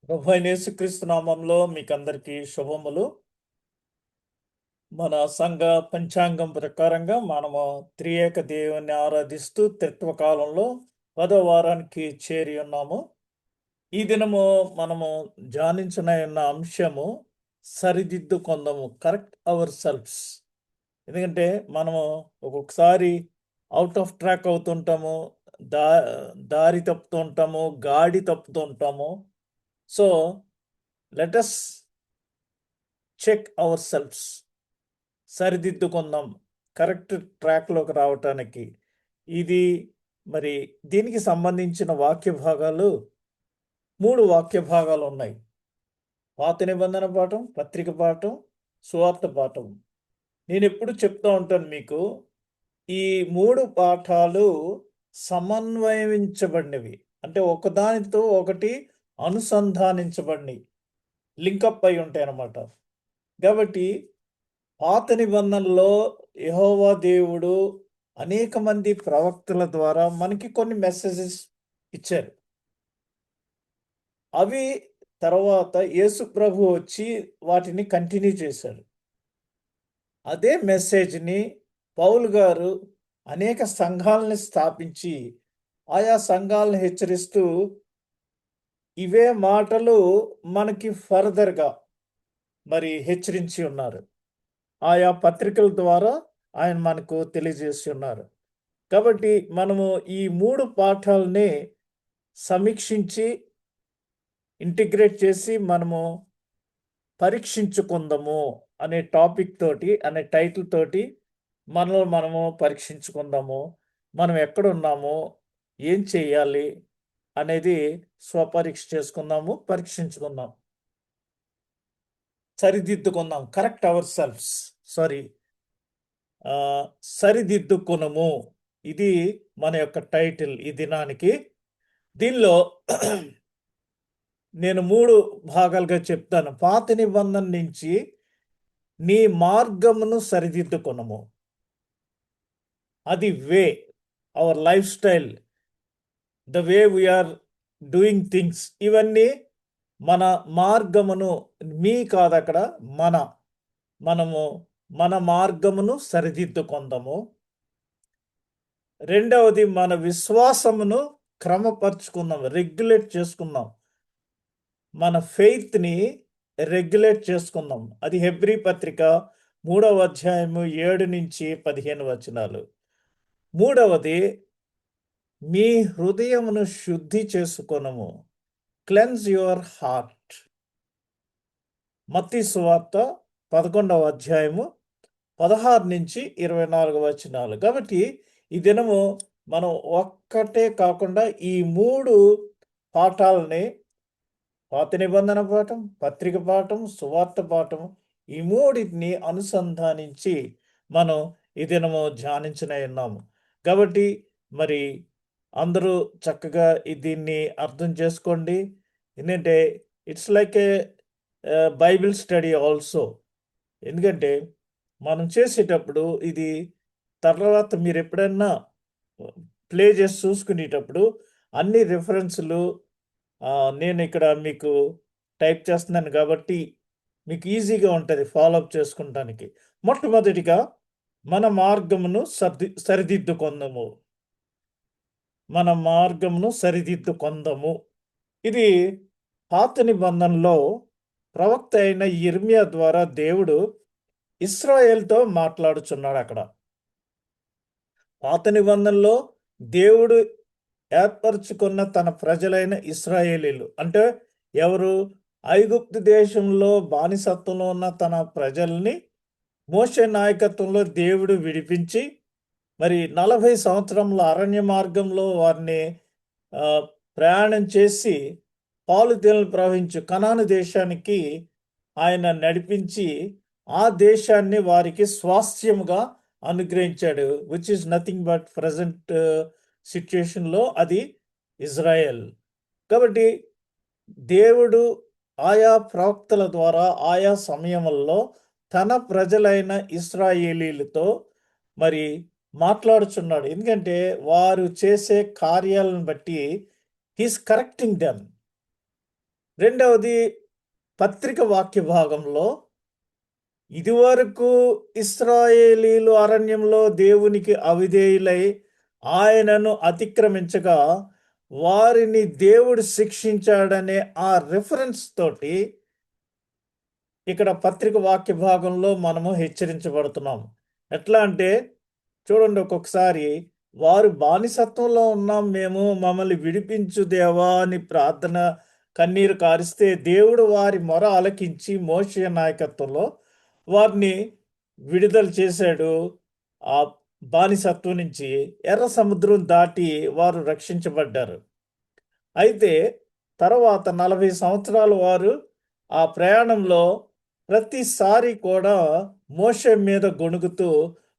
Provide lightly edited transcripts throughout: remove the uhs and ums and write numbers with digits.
ప్రభువైన యేసుక్రీస్తు నామంలో మీకందరికీ శుభములు. మన సంఘ పంచాంగం ప్రకారంగా మనము త్రియేక దేవుని ఆరాధిస్తూ త్రిత్వ కాలంలో 10వ వారానికి చేరి ఉన్నాము. ఈ దినము మనము ధ్యానించనయున్న అంశము సరిదిద్దుకొందము, కరెక్ట్ అవర్ సెల్ఫ్స్. ఎందుకంటే మనము ఒక్కొక్కసారి అవుట్ ఆఫ్ ట్రాక్ అవుతుంటాము, దా దారి తప్పుతూ ఉంటాము, గాడి తప్పుతూ ఉంటాము. So let us check our selfs, సరిదిద్దుకుందాం కరెక్ట్ ట్రాక్లోకి రావటానికి. ఇది మరి దీనికి సంబంధించిన వాక్య భాగాలు 3 వాక్య భాగాలు ఉన్నాయి. పాత నిబంధన పాఠం, పత్రిక పాఠం, సువార్త పాఠం. నేను ఎప్పుడు చెప్తూ ఉంటాను మీకు, ఈ 3 పాఠాలు సమన్వయించబడినవి. అంటే ఒకదానితో ఒకటి అనుసంధానించబడినవి, లింకప్ అయి ఉంటాయి అన్నమాట. కాబట్టి పాత నిబంధనలో యెహోవా దేవుడు అనేక మంది ప్రవక్తల ద్వారా మనకి కొన్ని మెసేజెస్ ఇచ్చారు. అవి తర్వాత యేసు ప్రభు వచ్చి వాటిని కంటిన్యూ చేశారు. అదే మెసేజ్‌ని పౌలు గారు అనేక సంఘాలని స్థాపించి, ఆయా సంఘాలను హెచ్చరిస్తూ ఇవే మాటలు మనకి ఫర్దర్‌గా మరి హెచ్చరించి ఉన్నారు. ఆయా పత్రికల ద్వారా ఆయన మనకు తెలియజేసి ఉన్నారు. కాబట్టి మనము ఈ 3 పాఠాలని సమీక్షించి, ఇంటిగ్రేట్ చేసి మనము పరీక్షించుకుందాము అనే టాపిక్ తోటి, అనే టైటిల్ తోటి మనలో మనము పరీక్షించుకుందాము. మనం ఎక్కడున్నాము, ఏం చేయాలి అనేది స్వపరీక్ష చేసుకుందాము, పరీక్షించుకుందాం. సరిదిద్దుకుందాం, కరెక్ట్ అవర్ సెల్ఫ్స్. సారీ, సరిదిద్దుకునము. ఇది మన యొక్క టైటిల్ ఈ దినానికి. దీనిలో నేను 3 భాగాలుగా చెప్తాను. పాత నిబంధన నుంచి నీ మార్గమును సరిదిద్దుకునము. అది way, our lifestyle, the way we are doing things. ఇవన్నీ మన మార్గమును, మీ కాదు అక్కడ, మనము మన మార్గమును సరిదిద్దుకుందాము. రెండవది మన విశ్వాసమును క్రమపరుచుకుందాం, రెగ్యులేట్ చేసుకుందాం. మన ఫెయిత్‌ని రెగ్యులేట్ చేసుకుందాం. అది హెబ్రీ పత్రిక 3వ అధ్యాయము 7-15 వచనాలు. మూడవది, మీ హృదయమును శుద్ధి చేసుకొనుము, క్లెన్స్ యువర్ హార్ట్. మత్తయి సువార్త 11వ అధ్యాయము 16-24 వచనాలు. కాబట్టి ఈ దినము మనం ఒక్కటే కాకుండా ఈ 3 పాఠాలని, పాత నిబంధన పాఠం, పత్రిక పాఠం, సువార్త పాఠం, ఈ మూడింటిని అనుసంధానించి మనం ఈ దినము ధ్యానించనయున్నాము. కాబట్టి మరి అందరూ చక్కగా దీన్ని అర్థం చేసుకోండి. ఏంటంటే it's like A Bible study also. ఎందుకంటే మనం చేసేటప్పుడు ఇది తర్వాత మీరు ఎప్పుడన్నా ప్లే చేసి చూసుకునేటప్పుడు అన్ని రిఫరెన్స్‌లు నేను ఇక్కడ మీకు టైప్ చేస్తున్నాను కాబట్టి మీకు ఈజీగా ఉంటది ఫాలో అప్ చేసుకుంటానికి. మొట్టమొదటిగా మన మార్గమును సరిదిద్దుకొందాము. మన మార్గమును సరిదిద్దుకొందాము. ఇది పాత నిబంధనలో ప్రవక్త అయిన యిర్మీయా ద్వారా దేవుడు ఇశ్రాయేలుతో మాట్లాడుచున్నాడు అక్కడ. పాత నిబంధనలో దేవుడు ఏర్పరచుకున్న తన ప్రజలైన ఇశ్రాయేలీలు అంటే ఎవరు? ఐగుప్తు దేశంలో బానిసత్వంలో ఉన్న తన ప్రజల్ని మోషే నాయకత్వంలో దేవుడు విడిపించి, మరి 40 సంవత్సరముల అరణ్య మార్గంలో వారిని ప్రయాణం చేసి పాలు తేనెలు ప్రవహించు కనాను దేశానికి ఆయన నడిపించి, ఆ దేశాన్ని వారికి స్వాస్థ్యముగా అనుగ్రహించాడు. Which is nothing but present సిట్యుయేషన్‌లో అది ఇజ్రాయెల్. కాబట్టి దేవుడు ఆయా ప్రవక్తల ద్వారా ఆయా సమయముల్లో తన ప్రజలైన ఇశ్రాయేలీలతో మరి మాట్లాడుచున్నాడు. ఎందుకంటే వారు చేసే కార్యాలను బట్టి హి ఈస్ కరెక్టింగ్ దెమ్. రెండవది పత్రిక వాక్య భాగంలో ఇదివరకు ఇశ్రాయేలీలు అరణ్యంలో దేవునికి అవిధేయులై ఆయనను అతిక్రమించగా వారిని దేవుడు శిక్షించాడనే ఆ రిఫరెన్స్ తోటి ఇక్కడ పత్రిక వాక్య భాగంలో మనము హెచ్చరించబడుతున్నాము. ఎట్లా అంటే చూడండి, ఒక్కొక్కసారి వారు బానిసత్వంలో ఉన్నాం మేము, మమ్మల్ని విడిపించు దేవా అని ప్రార్థన కన్నీరు కారిస్తే దేవుడు వారి మొర ఆలకించి మోషే నాయకత్వంలో వారిని విడుదల చేశాడు. ఆ బానిసత్వం నుంచి ఎర్ర సముద్రం దాటి వారు రక్షించబడ్డారు. అయితే తర్వాత 40 సంవత్సరాలు వారు ఆ ప్రయాణంలో ప్రతిసారి కూడా మోషే మీద గొణుగుతూ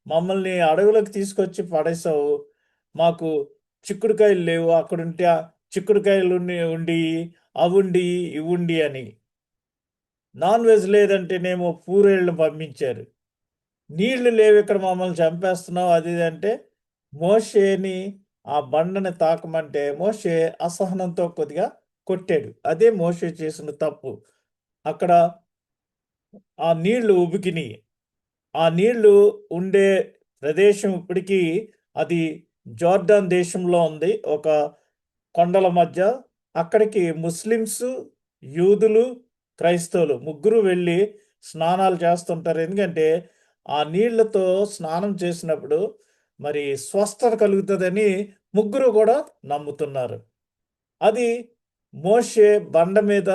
మమ్మల్ని అడవులకు తీసుకొచ్చి పడేసావు, మాకు చిక్కుడుకాయలు లేవు, అక్కడుంటే చిక్కుడుకాయలు ఉండి అవుండి ఇవుండి అని, నాన్ వెజ్ లేదంటేనేమో పూరేళ్ళు పంపించారు, నీళ్లు లేవు ఇక్కడ మమ్మల్ని చంపేస్తున్నావు అది ఇది అంటే మోషేని ఆ బండని తాకమంటే మోషే అసహనంతో కొద్దిగా కొట్టాడు. అదే మోషే చేసిన తప్పు. అక్కడ ఆ నీళ్లు ఉబికినాయి. ఆ నీళ్లు ఉండే ప్రదేశం ఇప్పటికీ అది జోర్డాన్ దేశంలో ఉంది, ఒక కొండల మధ్య. అక్కడికి ముస్లిమ్స్, యూదులు, క్రైస్తవులు ముగ్గురు వెళ్ళి స్నానాలు చేస్తుంటారు. ఎందుకంటే ఆ నీళ్లతో స్నానం చేసినప్పుడు మరి స్వస్థత కలుగుతుందని ముగ్గురు కూడా నమ్ముతున్నారు. అది మోషే బండ మీద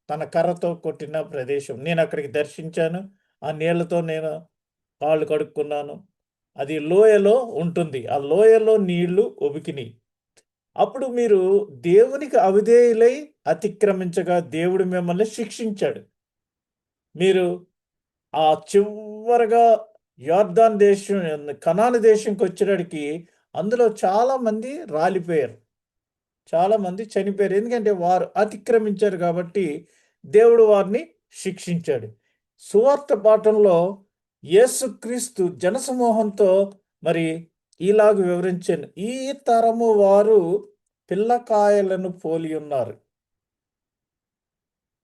తన కర్రతో కొట్టిన ప్రదేశం. నేను అక్కడికి దర్శించాను. ఆ నీళ్లతో నేను కాళ్ళు కడుక్కున్నాను. అది లోయలో ఉంటుంది. ఆ లోయలో నీళ్లు ఉబికినాయి. అప్పుడు మీరు దేవునికి అవిధేయులై అతిక్రమించగా దేవుడు మిమ్మల్ని శిక్షించాడు. మీరు ఆ చివరగా యొర్దాన్ దేశం, కనాను దేశంకి వచ్చేటడికి అందులో చాలామంది రాలిపోయారు, చాలామంది చనిపోయారు. ఎందుకంటే వారు అతిక్రమించారు కాబట్టి దేవుడు వారిని శిక్షించాడు. సువార్త పాఠంలో యేసుక్రీస్తు జనసమూహంతో మరి ఇలాగ వివరించాను, ఈ తరము వారు పిల్లకాయలను పోలి ఉన్నారు.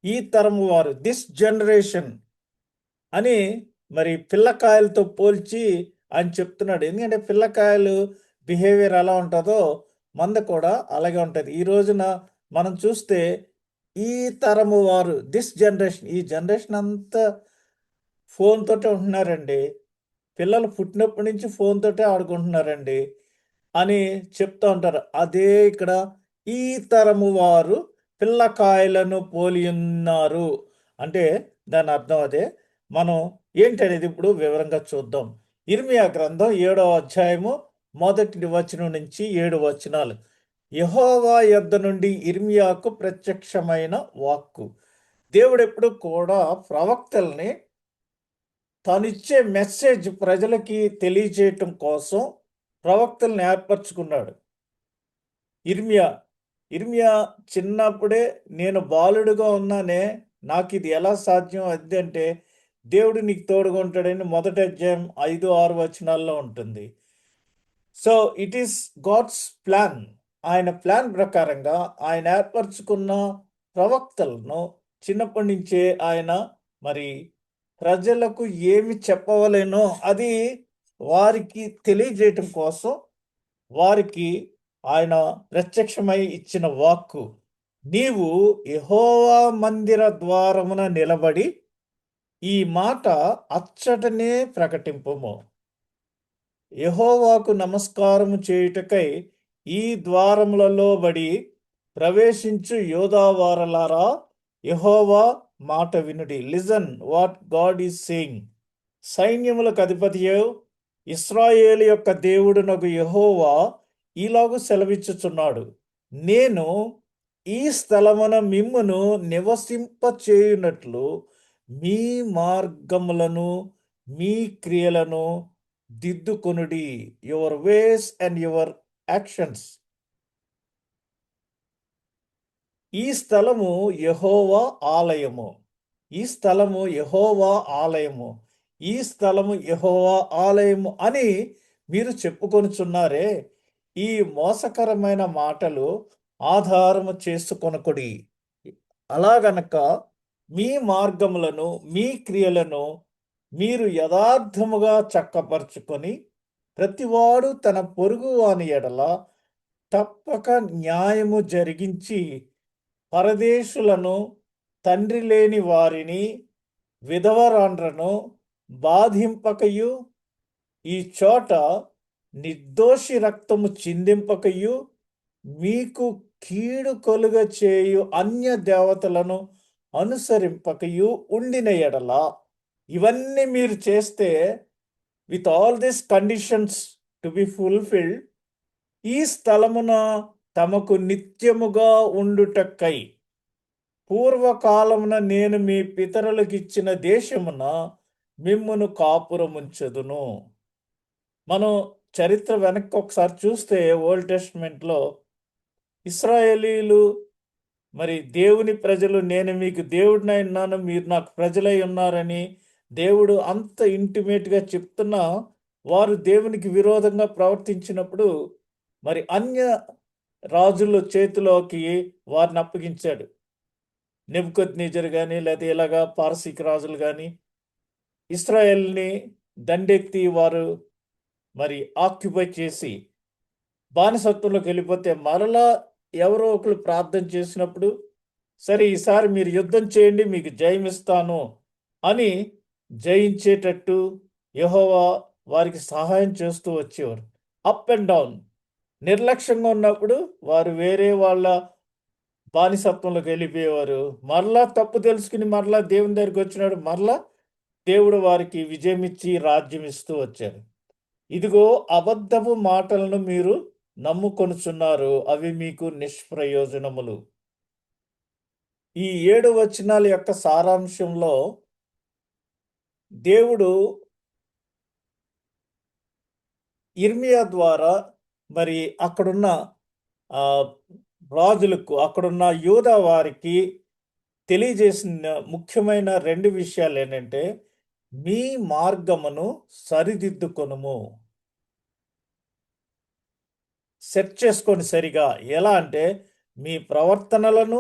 ఈ తరము వారు, దిస్ జనరేషన్ అని మరి పిల్లకాయలతో పోల్చి ఆయన చెప్తున్నాడు. ఎందుకంటే పిల్లకాయలు బిహేవియర్ ఎలా ఉంటుందో మంద కూడా అలాగే ఉంటుంది. ఈ రోజున మనం చూస్తే ఈ తరము వారు, దిస్ జనరేషన్, ఈ జనరేషన్ అంతా ఫోన్ తోటే ఉంటున్నారండి. పిల్లలు పుట్టినప్పటి నుంచి ఫోన్ తోటే ఆడుకుంటున్నారండి అని చెప్తూ ఉంటారు. అదే ఇక్కడ ఈ తరము వారు పిల్లకాయలను పోలి ఉన్నారు అంటే దాని అర్థం అదే. మనం ఏంటనేది ఇప్పుడు వివరంగా చూద్దాం. ఇర్మియా గ్రంథం 7వ అధ్యాయము 1 వచనం నుంచి 7 వచనాలు. యెహోవా యొద్ద నుండి ఇర్మియాకు ప్రత్యక్షమైన వాక్కు. దేవుడు ఎప్పుడు కూడా ప్రవక్తల్ని తానిచ్చే మెసేజ్ ప్రజలకి తెలియజేయటం కోసం ప్రవక్తల్ని ఏర్పరచుకున్నాడు. ఇర్మియా ఇర్మియా చిన్నప్పుడే నేను బాలుడుగా ఉన్నానే, నాకు ఇది ఎలా సాధ్యం అది అంటే దేవుడు నీకు తోడుగా ఉంటాడని 1వ అధ్యాయం 5, 6 వచనాల్లో ఉంటుంది. So it is God's plan. ఆయన ప్లాన్ ప్రకారంగా ఆయన ఏర్పరచుకున్న ప్రవక్తలను చిన్నప్పటి నుంచే ఆయన మరి ప్రజలకు ఏమి చెప్పవలేనో అది వారికి తెలియజేయటం కోసం వారికి ఆయన ప్రత్యక్షమై ఇచ్చిన వాక్కు. నీవు యెహోవా మందిర ద్వారమున నిలబడి ఈ మాట అచ్చటనే ప్రకటింపుము. యెహోవాకు నమస్కారము చేయుటకై ఈ ద్వారములలో బడి ప్రవేశించు యోధావారలారా, యెహోవా మాట వినుడి. Listen what God is saying. సైన్యములకు అధిపతియో ఇశ్రాయేలు యొక్క దేవుడునగు యెహోవా ఇలాగు సెలవిచ్చుచున్నాడు, నేను ఈ స్థలమున మిమ్మును నివసింపచేయునట్లు మీ మార్గములను మీ క్రియలను దిద్దుకొనుడి. Your ways and your actions. ఈ స్థలము యెహోవా ఆలయము. ఈ స్థలము యెహోవా ఆలయము. ఈ స్థలము యెహోవా ఆలయము అని మీరు చెప్పుకొనుచున్నారే, ఈ మోసకరమైన మాటలు ఆధారము చేసుకొనకుడి. అలాగనక మీ మార్గములను మీ క్రియలను మీరు యథార్థముగా చక్కపరుచుకొని ప్రతివాడు తన పొరుగు వాని ఎడల తప్పక న్యాయము జరిగించి పరదేశులను తండ్రి లేని వారిని విధవరాండ్రను బాధింపకయు ఈ చోట నిర్దోషి రక్తము చిందింపకయు మీకు కీడు కలుగ చేయు అన్య దేవతలను అనుసరింపకయు ఉండిన ఎడల ఇవన్నీ మీరు చేస్తే with all this conditions to be fulfilled ఈ స్థలమున తమకు నిత్యముగా ఉండుటకై పూర్వకాలమున నేను మీ పితరులకిచ్చిన దేశమున మిమ్మును కాపురముంచెదను. మనం చరిత్ర వెనక్కి ఒకసారి చూస్తే ఓల్డ్ టెస్ట్మెంట్లో ఇశ్రాయేలీలు మరి దేవుని ప్రజలు నేను మీకు దేవుడినై ఉన్నాను మీరు నాకు ప్రజలై ఉన్నారని దేవుడు అంత ఇంటిమేట్గా చెప్తున్నా వారు దేవునికి విరోధంగా ప్రవర్తించినప్పుడు మరి అన్య రాజుల చేతిలోకి వారిని అప్పగించాడు. నెబుకద్నెజరు కానీ లేదా ఇలాగా పారసీక రాజులు కానీ ఇశ్రాయేల్ని దండెత్తి వారు మరి ఆక్యుపై చేసి బానిసత్వంలోకి వెళ్ళిపోతే మరలా ఎవరో ఒకరు ప్రార్థన చేసినప్పుడు సరే ఈసారి మీరు యుద్ధం చేయండి మీకు జయమిస్తాను అని జయించేటట్టు యెహోవా వారికి సహాయం చేస్తూ వచ్చేవారు. Up and down. నిర్లక్ష్యంగా ఉన్నప్పుడు వారు వేరే వాళ్ళ బానిసత్వంలోకి వెళ్ళిపోయేవారు. మరలా తప్పు తెలుసుకుని మరలా దేవుని దగ్గరికి వచ్చినాడు మరలా దేవుడు వారికి విజయం ఇచ్చి రాజ్యం ఇస్తూ వచ్చారు. ఇదిగో అబద్ధపు మాటలను మీరు నమ్ముకొనుచున్నారు అవి మీకు నిష్ప్రయోజనములు. ఈ 7 వచనాల యొక్క సారాంశంలో దేవుడు ఇర్మియా ద్వారా మరి అక్కడున్న రాజులకు అక్కడున్న యూదా వారికి తెలియజేసిన ముఖ్యమైన 2 విషయాలు ఏంటంటే మీ మార్గమును సరిదిద్దుకొనుము. సెట్ చేసుకొని సరిగా ఎలా అంటే మీ ప్రవర్తనలను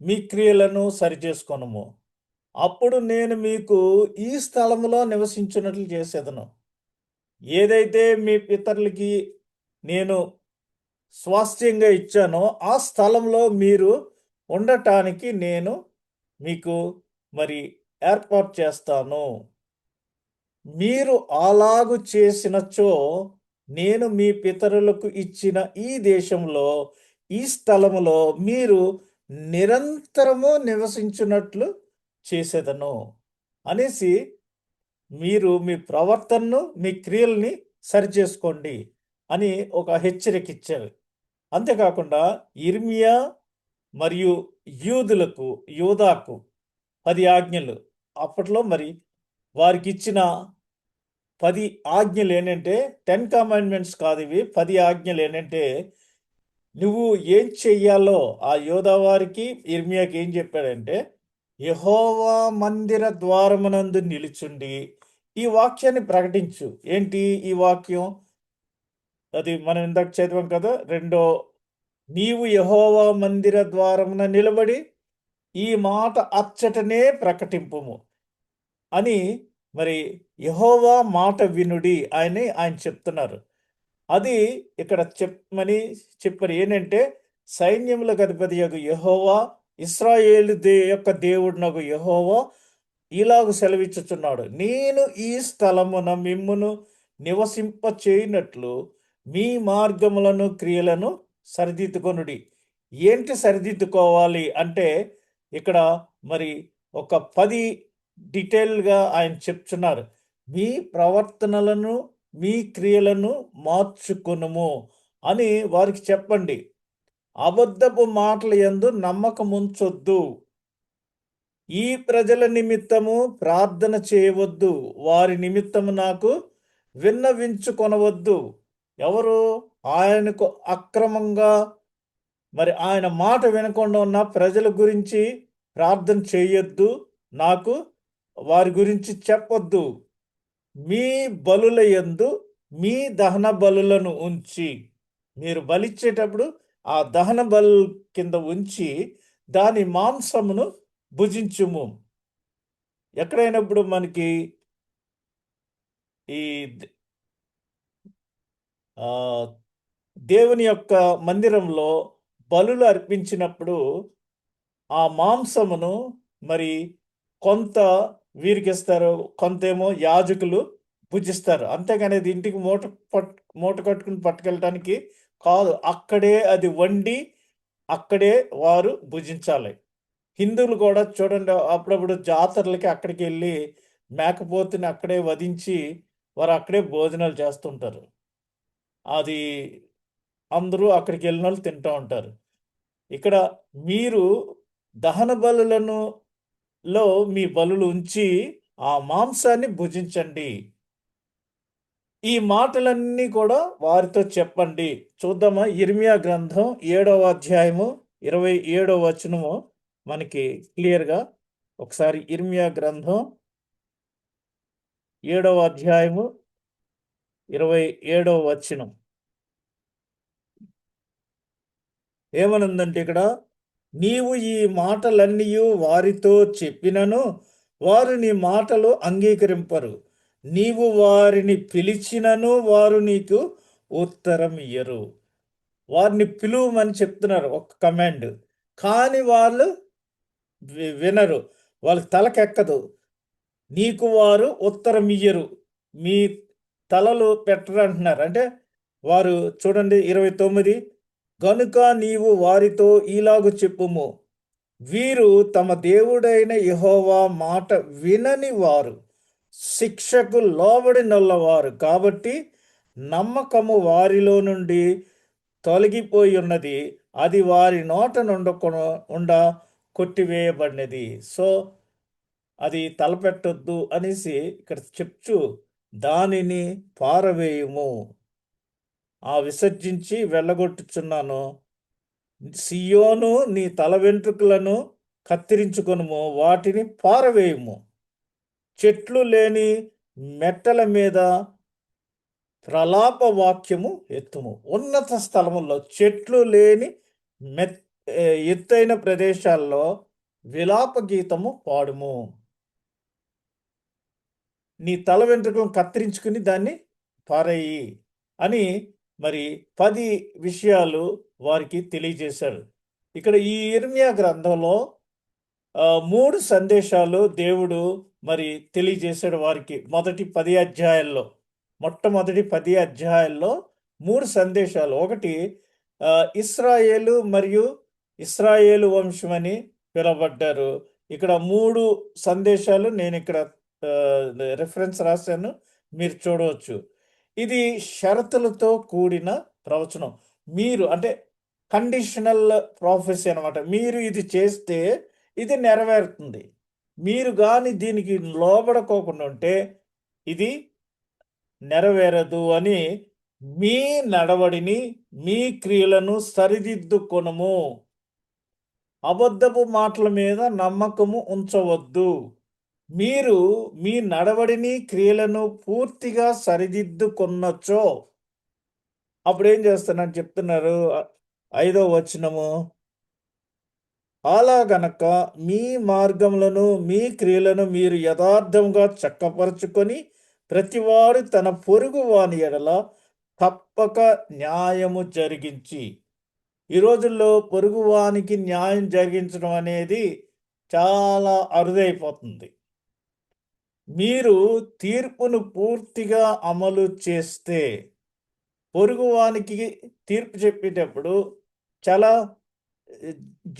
మీ క్రియలను సరిచేసుకొనుము. అప్పుడు నేను మీకు ఈ స్థలములో నివసించినట్లు చేసేదను. ఏదైతే మీ పితరులకి నేను స్వాస్థ్యంగా ఇచ్చానో ఆ స్థలంలో మీరు ఉండటానికి నేను మీకు మరి ఏర్పాటు చేస్తాను. మీరు అలాగు చేసినచో నేను మీ పితరులకు ఇచ్చిన ఈ దేశంలో ఈ స్థలములో మీరు నిరంతరము నివసించున్నట్లు చేసేదను అనేసి మీరు మీ ప్రవర్తనను మీ క్రియల్ని సరిచేసుకోండి అని ఒక హెచ్చరిక ఇచ్చారు. అంతేకాకుండా ఇర్మియా మరియు యూదాకు 10 ఆజ్ఞలు అప్పట్లో మరి వారికి ఇచ్చిన 10 ఆజ్ఞలు ఏంటంటే 10 కమాండ్మెంట్స్ కాదు ఇవి. 10 ఆజ్ఞలు ఏంటంటే నువ్వు ఏం చెయ్యాలో ఆ యోధా వారికి ఇర్మియాకి ఏం చెప్పాడంటే యెహోవా మందిర ద్వారమునందు నిలుచుండి ఈ వాక్యాన్ని ప్రకటించు. ఏంటి ఈ వాక్యం? అది మనం ఇందాక చదివాం కదా. నీవు యెహోవా మందిర ద్వారమున నిలబడి ఈ మాట అచ్చటనే ప్రకటింపుము అని మరి యెహోవా మాట వినుడి ఆయన చెప్తున్నారు. అది ఇక్కడ చెప్పారు ఏంటంటే సైన్యములకు అధిపతి యొక్క యెహోవా ఇశ్రాయేలు యొక్క దేవుడునకు యెహోవా ఇలాగు సెలవిచ్చుచున్నాడు, నేను ఈ స్థలమున మిమ్మును నివసింప చేయనట్లు మీ మార్గములను క్రియలను సరిదిద్దుకొనుడి. ఏంటి సరిదిద్దుకోవాలి అంటే ఇక్కడ మరి ఒక 10 డీటెయిల్గా ఆయన చెప్తున్నారు. మీ ప్రవర్తనలను మీ క్రియలను మార్చుకొనుము అని వారికి చెప్పండి. అబద్ధపు మాటల యందు నమ్మకముంచొద్దు. ఈ ప్రజల నిమిత్తము ప్రార్థన చేయవద్దు, వారి నిమిత్తము నాకు విన్నవించుకొనవద్దు. ఎవరు? ఆయనకు అక్రమంగా మరి ఆయన మాట వినకుండా ఉన్న ప్రజల గురించి ప్రార్థన చేయొద్దు, నాకు వారి గురించి చెప్పొద్దు. మీ బలుల యందు మీ దహన బలులను ఉంచి, మీరు బలిచ్చేటప్పుడు ఆ దహన బలు కింద ఉంచి దాని మాంసమును భుజించుము. ఎక్కడైనా ఇప్పుడు మనకి ఈ ఆ, దేవుని యొక్క మందిరంలో బలులు అర్పించినప్పుడు ఆ మాంసమును మరి కొంత వీరికి ఇస్తారు, కొంతేమో యాజకులు భుజిస్తారు. అంతేగాని అది ఇంటికి మూట కట్టుకుని పట్టుకెళ్ళటానికి కాదు, అక్కడే అది వండి అక్కడే వారు భుజించాలి. హిందువులు కూడా చూడండి, అప్పుడప్పుడు జాతరలకి అక్కడికి వెళ్ళి మేకపోతుని అక్కడే వధించి వారు అక్కడే భోజనాలు చేస్తుంటారు. అది అందరూ అక్కడికి వెళ్ళిన వాళ్ళు తింటూ ఉంటారు. ఇక్కడ మీరు దహన బలులను మీ బలులు ఉంచి ఆ మాంసాన్ని భుజించండి. ఈ మాటలన్నీ కూడా వారితో చెప్పండి. చూద్దామా, ఇర్మియా గ్రంథం 7వ అధ్యాయము 27వ వచనము మనకి క్లియర్గా. ఒకసారి ఇర్మియా గ్రంథం 7వ అధ్యాయము 27వ వచనం ఏమనుందంటే ఇక్కడ, నీవు ఈ మాటలన్నీ వారితో చెప్పినను వారు నీ మాటలు అంగీకరింపరు. నీవు వారిని పిలిచినను వారు నీకు ఉత్తరం ఇయ్యరు. వారిని పిలువమని చెప్తున్నారు ఒక కమాండ్, కానీ వాళ్ళు వినరు, వాళ్ళకి తలకెక్కదు. నీకు వారు ఉత్తరం ఇయ్యరు, మీ తలలు పెట్టరు అంటున్నారు. అంటే వారు చూడండి 29, గనుక నీవు వారితో ఇలాగు చెప్పుము, వీరు తమ దేవుడైన యెహోవా మాట వినని వారు, శిక్షకు లోబడి నొల్లవారు కాబట్టి నమ్మకము వారిలో నుండి తొలగిపోయి ఉన్నది, అది వారి నోట ఉండ కొట్టివేయబడినది. సో అది తలపెట్టొద్దు అనేసి ఇక్కడ చెప్తూ దానిని పారవేయుము, విసర్జించి వెళ్ళగొట్టుచున్నాను. సియోను, నీ తల వెంట్రుకలను కత్తిరించుకొనుము, వాటిని పారవేయుము. చెట్లు లేని మెట్టల మీద ప్రలాప వాక్యము ఎత్తుము. ఉన్నత స్థలముల్లో, చెట్లు లేని ఎత్తైన ప్రదేశాల్లో విలాప గీతము పాడుము. నీ తల వెంట్రుకలను కత్తిరించుకుని దాన్ని పారేయి అని మరి 10 విషయాలు వారికి తెలియజేశారు. ఇక్కడ ఈ ఇర్మియా గ్రంథంలో 3 సందేశాలు దేవుడు మరి తెలియజేశాడు వారికి. మొట్టమొదటి 10 అధ్యాయాల్లో 3 సందేశాలు. ఒకటి, ఇస్రాయేలు మరియు ఇస్రాయేలు వంశమని పిలువబడ్డారు. ఇక్కడ 3 సందేశాలు నేను ఇక్కడ రిఫరెన్స్ రాశాను, మీరు చూడవచ్చు. ఇది షరతులతో కూడిన ప్రవచనం. మీరు అంటే కండిషనల్ ప్రాఫెసీ అనమాట. మీరు ఇది చేస్తే ఇది నెరవేరుతుంది, మీరు కానీ దీనికి లోబడుకోకుండా ఉంటే ఇది నెరవేరదు అని. మీ నడవడిని, మీ క్రియలను సరిదిద్దుకొనుము, అబద్ధపు మాటల మీద నమ్మకము ఉంచవద్దు. మీరు మీ నడవడిని, క్రియలను పూర్తిగా సరిదిద్దుకొన్నచో అప్పుడు ఏం చేస్తానని చెప్తున్నారు 5వ వచనము, అలా గనక మీ మార్గములను, మీ క్రియలను మీరు యథార్థంగా చక్కపరుచుకొని ప్రతివాడు తన పొరుగు వాని ఎడల తప్పక న్యాయము జరిగించి. ఈ రోజుల్లో పొరుగువానికి న్యాయం జరిగించడం అనేది చాలా అరుదైపోతుంది. మీరు తీర్పును పూర్తిగా అమలు చేస్తే, పొరుగువానికి తీర్పు చెప్పేటప్పుడు చాలా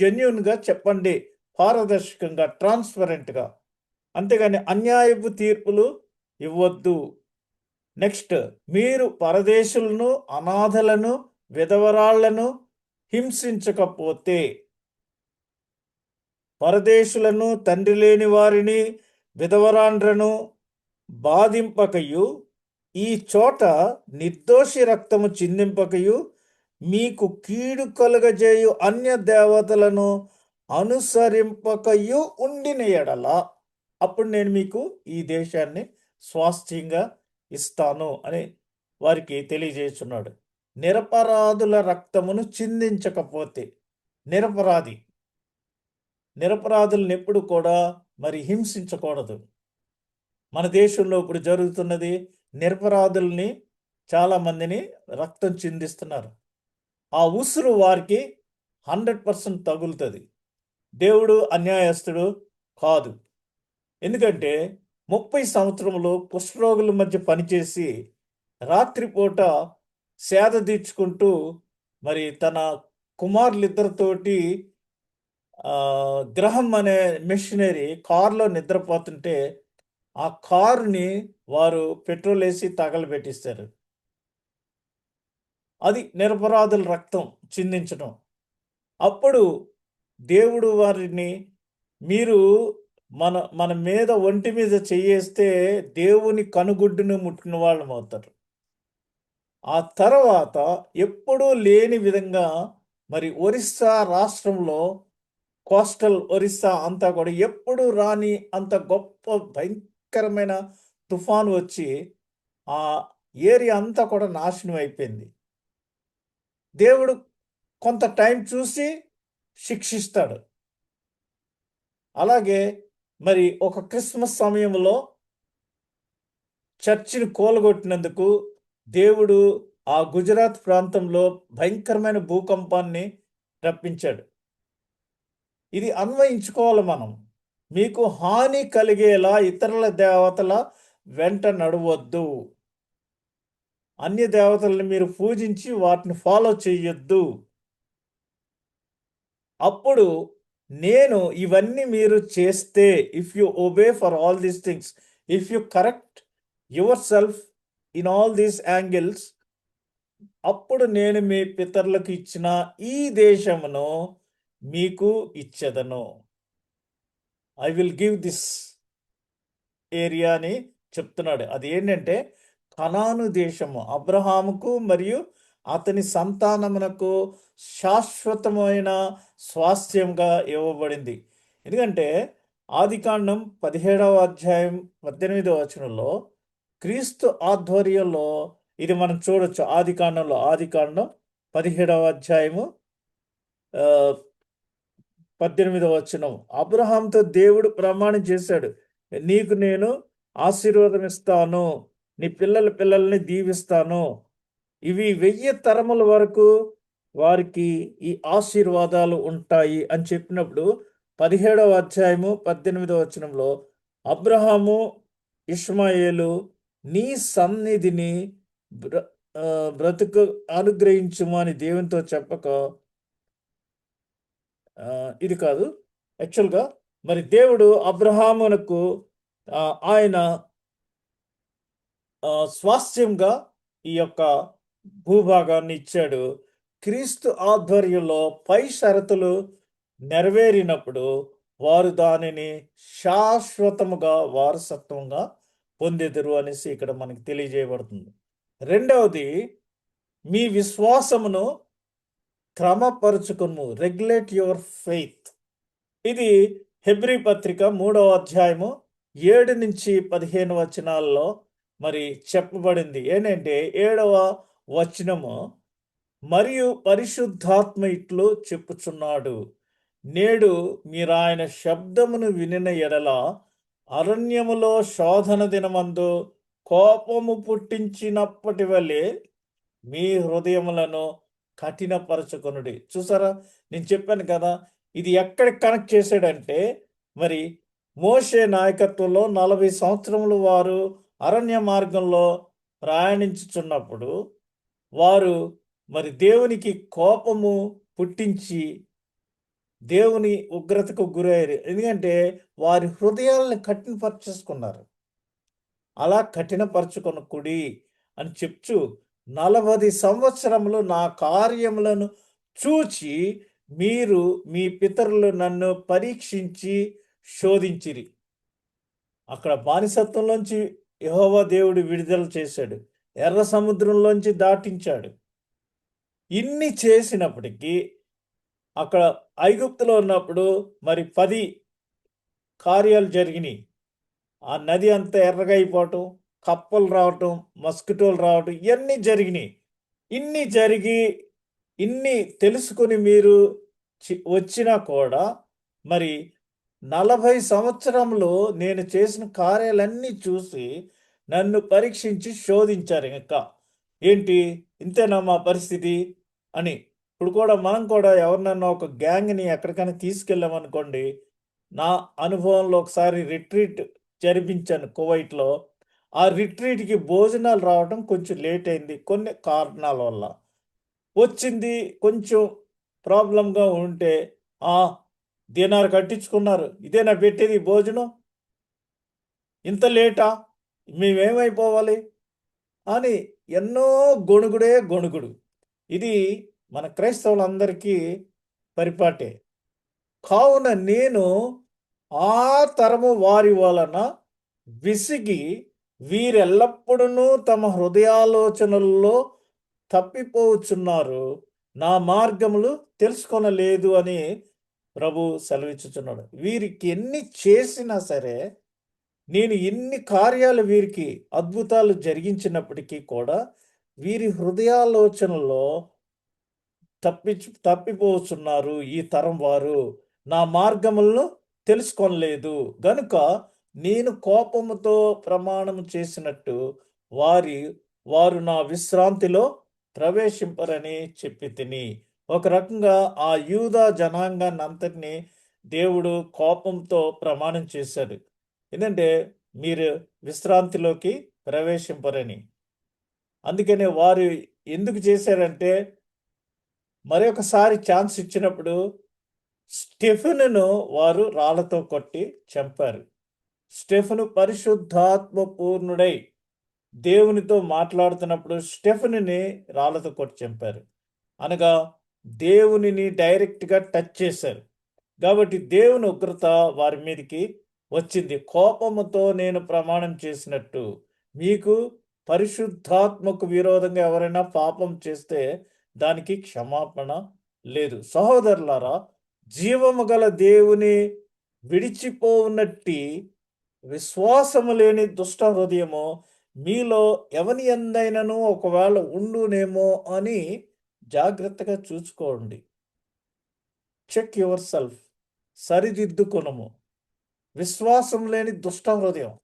జెన్యున్గా చెప్పండి, పారదర్శకంగా, ట్రాన్స్పరెంట్గా. అంతేగాని అన్యాయపు తీర్పులు ఇవ్వద్దు. నెక్స్ట్, మీరు పరదేశులను, అనాథలను, విధవరాళ్లను హింసించకపోతే, పరదేశులను, తండ్రి లేని వారిని, విధవరాండ్రను బాధింపకయు, ఈ చోట నిర్దోషి రక్తము చిందింపకయు, మీకు కీడు కలుగజేయు అన్య దేవతలను అనుసరింపకయు ఉండిన ఎడల అప్పుడు నేను మీకు ఈ దేశాన్ని స్వాస్థ్యంగా ఇస్తాను అని వారికి తెలియజేస్తున్నాడు. నిరపరాధుల రక్తమును చిందించకపోతే, నిరపరాధి నిరపరాధులను ఎప్పుడు కూడా మరి హింసించకూడదు. మన దేశంలో ఇప్పుడు జరుగుతున్నది, నిరపరాధుల్ని చాలా మందిని రక్తం చిందిస్తున్నారు. ఆ ఉసురు వారికి 100% తగులుతుంది. దేవుడు అన్యాయస్తుడు కాదు. ఎందుకంటే 30 సంవత్సరములు కుష్ఠరోగుల మధ్య పనిచేసి రాత్రిపూట సేద తీర్చుకుంటూ మరి తన కుమారులిద్దరితోటి గ్రహం అనే మిషనరీ కారులో నిద్రపోతుంటే ఆ కారుని వారు పెట్రోల్ వేసి తగలబెట్టిస్తారు. అది నిరపరాధుల రక్తం చిందించడం. అప్పుడు దేవుడు వారిని, మీరు మన మన మీద ఒంటి మీద చెయ్యేస్తే దేవుని కనుగుడ్డును ముట్టిన వాళ్ళం అవుతారు. ఆ తర్వాత ఎప్పుడూ లేని విధంగా మరి ఒరిస్సా రాష్ట్రంలో, కోస్టల్ ఒరిస్సా అంతా కూడా ఎప్పుడు రాని అంత గొప్ప భయంకరమైన తుఫాను వచ్చి ఆ ఏరియా అంతా కూడా నాశనం అయిపోయింది. దేవుడు కొంత టైం చూసి శిక్షిస్తాడు. అలాగే మరి ఒక క్రిస్మస్ సమయంలో చర్చిని కూలగొట్టినందుకు దేవుడు ఆ గుజరాత్ ప్రాంతంలో భయంకరమైన భూకంపాన్ని రప్పించాడు. ఇది అన్వయించుకోవాలి మనం. మీకు హాని కలిగేలా ఇతరుల దేవతల వెంట నడవద్దు. అన్య దేవతల్ని మీరు పూజించి వాటిని ఫాలో చేయొద్దు. అప్పుడు నేను ఇవన్నీ మీరు చేస్తే, if you obey for all these things, if you correct yourself in all these angles, అప్పుడు నేను మీ పితరులకు ఇచ్చిన ఈ దేశమును మీకు ఇచ్చెదను. I will give this area అని చెప్తున్నాడు. అది ఏంటంటే కనాను దేశము అబ్రహాముకు మరియు అతని సంతానమునకు శాశ్వతమైన స్వాస్థ్యంగా ఇవ్వబడింది. ఎందుకంటే ఆదికాండం 17వ అధ్యాయం 18వ వచనంలో క్రీస్తు ఆధ్వర్యంలో ఇది మనం చూడొచ్చు. ఆదికాండం 17వ అధ్యాయము 18వ వచనం, అబ్రహాంతో దేవుడు ప్రమాణం చేశాడు, నీకు నేను ఆశీర్వాదం ఇస్తాను, నీ పిల్లల పిల్లల్ని దీవిస్తాను, ఇవి 1000 తరముల వరకు వారికి ఈ ఆశీర్వాదాలు ఉంటాయి అని చెప్పినప్పుడు 17వ అధ్యాయము 18వ వచనంలో అబ్రహాము ఇష్మాయేలు నీ సన్నిధిని బ్రతుకు అనుగ్రహించుము అని దేవునితో చెప్పక, ఇది కాదు యాక్చువల్గా. మరి దేవుడు అబ్రహామునకు ఆయన స్వాస్థ్యంగా ఈ యొక్క భూభాగాన్ని ఇచ్చాడు. క్రీస్తు ఆధ్వర్యంలో పై షరతులు నెరవేరినప్పుడు వారు దానిని శాశ్వతముగా వారసత్వంగా పొందెదరు అనేసి ఇక్కడ మనకి తెలియజేయబడుతుంది. రెండవది, మీ విశ్వాసమును క్రమపరుచుకును, రెగ్యులేట్ యువర్ ఫెయిత్. ఇది హెబ్రీ పత్రిక 3వ అధ్యాయము 7 నుంచి 15 వచనాల్లో మరి చెప్పబడింది. ఏంటంటే 7వ వచనము, మరియు పరిశుద్ధాత్మ ఇట్లు చెప్పుచున్నాడు, నేడు మీరు ఆయన శబ్దమును వినిన ఎడల అరణ్యములో శోధన దినమందు కోపము పుట్టించినప్పటి వలె మీ హృదయములను కఠినపరచుకొనుడి. చూసారా, నేను చెప్పాను కదా, ఇది ఎక్కడ కనెక్ట్ చేశాడంటే మరి మోషే నాయకత్వంలో 40 సంవత్సరములు వారు అరణ్య మార్గంలో ప్రయాణించుచున్నప్పుడు వారు మరి దేవునికి కోపము పుట్టించి దేవుని ఉగ్రతకు గురయ్యారు. ఎందుకంటే వారి హృదయాలను కఠినపరచేసుకున్నారు. అలా కఠినపరచుకొనకుడి అని చెప్తూ 40 సంవత్సరములు నా కార్యములను చూచి మీరు మీ పితరులు నన్ను పరీక్షించి శోధించిరి. అక్కడ బానిసత్వంలోంచి యెహోవా దేవుడు విడుదల చేశాడు, ఎర్ర సముద్రంలోంచి దాటించాడు. ఇన్ని చేసినప్పటికీ అక్కడ ఐగుప్తులో ఉన్నప్పుడు మరి 10 కార్యాలు జరిగినాయి. ఆ నది అంతా ఎర్రగా అయిపోవటం, కప్పలు రావటం, మస్కిటోలు రావటం, ఇవన్నీ జరిగినాయి. ఇన్ని జరిగి ఇన్ని తెలుసుకుని మీరు వచ్చినా కూడా మరి 40 సంవత్సరంలో నేను చేసిన కార్యాలన్నీ చూసి నన్ను పరీక్షించి శోధించారు. ఇంకా ఏంటి, ఇంతేనా మా పరిస్థితి అని. ఇప్పుడు కూడా మనం కూడా ఎవరినన్నా ఒక గ్యాంగ్ని ఎక్కడికైనా తీసుకెళ్ళామనుకోండి, నా అనుభవంలో ఒకసారి రిట్రీట్ జరిపించాను కువైట్లో. ఆ రిట్రీట్కి భోజనాలు రావడం కొంచెం లేట్ అయింది కొన్ని కారణాల వల్ల. వచ్చింది కొంచెం ప్రాబ్లంగా ఉంటే, "ఆ! దీనార్ కట్టించుకున్నారు. ఇదేనా పెట్టేది భోజనం? ఇంత లేటా? మేమేమైపోవాలి?" అని ఎన్నో గొణుగుడే గొణుగుడు. ఇది మన క్రైస్తవులందరికీ పరిపాటే. కావున నేను ఆ తరము వారి వలన విసిగి వీరెల్లప్పుడూ తమ హృదయాలోచనల్లో తప్పిపోవచ్చున్నారు, నా మార్గములు తెలుసుకొనలేదు అని ప్రభు సెలవిచ్చుచున్నాడు. వీరికి ఎన్ని చేసినా సరే, నేను ఎన్ని కార్యాలు వీరికి అద్భుతాలు జరిగించినప్పటికీ కూడా వీరి హృదయాలోచనలో తప్పిపోతున్నారు ఈ తరం వారు, నా మార్గములను తెలుసుకొనలేదు గనుక నేను కోపముతో ప్రమాణం చేసినట్టు వారు నా విశ్రాంతిలో ప్రవేశింపరని చెప్పి తిని. ఒక రకంగా ఆ యూదా జనాంగాన్ని అంతటిని దేవుడు కోపంతో ప్రమాణం చేశాడు. ఏంటంటే మీరు విశ్రాంతిలోకి ప్రవేశింపరని. అందుకనే వారు ఎందుకు చేశారంటే, మరొకసారి ఛాన్స్ ఇచ్చినప్పుడు స్టెఫెనును వారు రాళ్లతో కొట్టి చంపారు. స్టెఫెను పరిశుద్ధాత్మ పూర్ణుడై దేవునితో మాట్లాడుతున్నప్పుడు స్టెఫెనుని రాళ్లతో కొట్టి చంపారు. అనగా దేవునిని డైరెక్ట్గా టచ్ చేశారు. కాబట్టి దేవుని ఉగ్రత వారి మీదకి వచ్చింది. కోపముతో నేను ప్రమాణం చేసినట్టు, మీకు పరిశుద్ధాత్మకు విరోధంగా ఎవరైనా పాపం చేస్తే దానికి క్షమాపణ లేదు. సహోదరులారా, జీవము గల దేవుని విడిచిపోవునట్టి విశ్వాసము లేని దుష్ట హృదయము మీలో ఎవని ఎందైనను ఒకవేళ ఉండునేమో అని జాగ్రత్తగా చూసుకోండి. చెక్ యువర్ సెల్ఫ్, సరిదిద్దుకొనము. విశ్వాసం లేని దుష్ట హృదయం.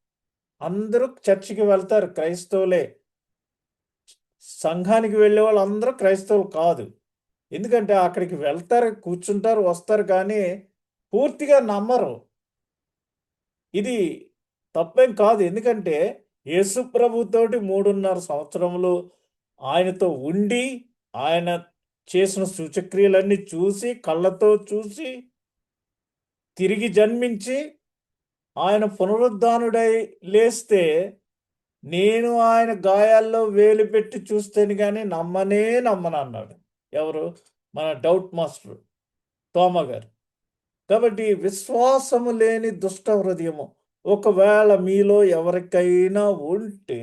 అందరూ చర్చికి వెళ్తారు, క్రైస్తవులే. సంఘానికి వెళ్ళే వాళ్ళు అందరూ క్రైస్తవులు కాదు. ఎందుకంటే అక్కడికి వెళ్తారు, కూర్చుంటారు, వస్తారు, కానీ పూర్తిగా నమ్మరు. ఇది తప్పేం కాదు. ఎందుకంటే యేసు ప్రభుతోటి 3.5 సంవత్సరములు ఆయనతో ఉండి, ఆయన చేసిన సూచక్రియలన్నీ చూసి, కళ్ళతో చూసి, తిరిగి జన్మించి ఆయన పునరుద్ధానుడై లేస్తే, నేను ఆయన గాయాల్లో వేలు పెట్టి చూస్తేని కానీ నమ్మనన్నాడు. ఎవరు? మన డౌట్ మాస్టర్ తోమా గారు. కాబట్టి విశ్వాసము లేని దుష్ట హృదయము ఒకవేళ మీలో ఎవరికైనా ఉంటే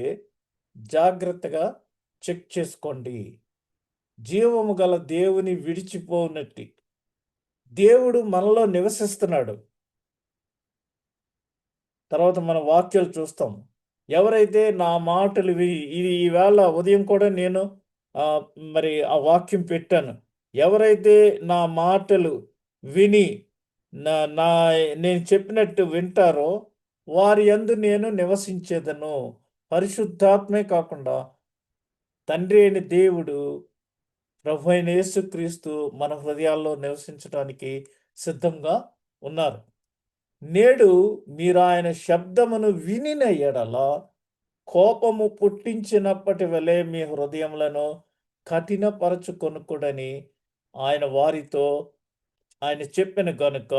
జాగ్రత్తగా చెక్ చేసుకోండి. జీవము గల దేవుని విడిచిపోనట్టి దేవుడు మనలో నివసిస్తున్నాడు. తర్వాత మన వాక్యాలు చూస్తాం. ఎవరైతే నా మాటలు ఇది ఈవేళ ఉదయం కూడా నేను మరి ఆ వాక్యం పెట్టాను. ఎవరైతే నా మాటలు విని నా నా నేను చెప్పినట్టు వింటారో వారి యందు నేను నివసించేదను. పరిశుద్ధాత్మే కాకుండా తండ్రి అయిన దేవుడు, ప్రభు అయిన యేసుక్రీస్తు మన హృదయాల్లో నివసించడానికి సిద్ధంగా ఉన్నారు. నేడు మీరు ఆయన శబ్దమును వినిన ఎడల కోపము పుట్టించినప్పటి వలె మీ హృదయములను కఠినపరచుకొనుకుడని ఆయన చెప్పిన గనుక,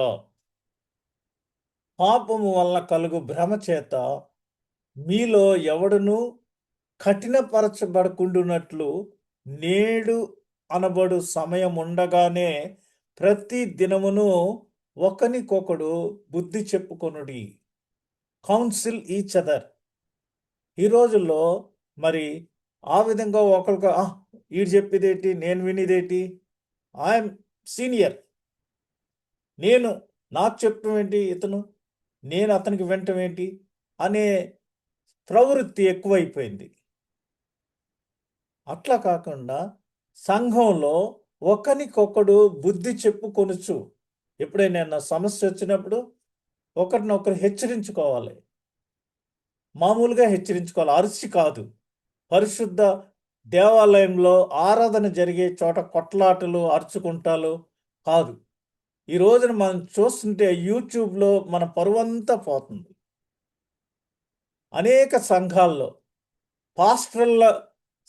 పాపము వల్ల కలుగు భ్రమ చేత మీలో ఎవడును కఠినపరచబడకుండునట్లు నేడు అనబడు సమయం ఉండగానే ప్రతి దినమును ఒకనికొకడు బుద్ధి చెప్పుకొనుడి. Council each other. ఈ రోజుల్లో మరి ఆ విధంగా ఒకరికి వీడు చెప్పేదేంటి, నేను వినేదేంటి, ఐఎమ్ సీనియర్, నాకు చెప్పడం ఏంటి ఇతను, నేను అతనికి వినటం ఏంటి అనే ప్రవృత్తి ఎక్కువైపోయింది. అట్లా కాకుండా సంఘంలో ఒకరికొకడు బుద్ధి చెప్పుకొనుచు, ఎప్పుడైనా సమస్య వచ్చినప్పుడు ఒకరినొకరు హెచ్చరించుకోవాలి. మామూలుగా హెచ్చరించుకోవాలి, అరిచి కాదు. పరిశుద్ధ దేవాలయంలో ఆరాధన జరిగే చోట కొట్లాటలు, అరుచుకుంటాలు కాదు. ఈ రోజున మనం చూస్తుంటే యూట్యూబ్లో మన పరువంతా పోతుంది. అనేక సంఘాల్లో పాస్టర్ల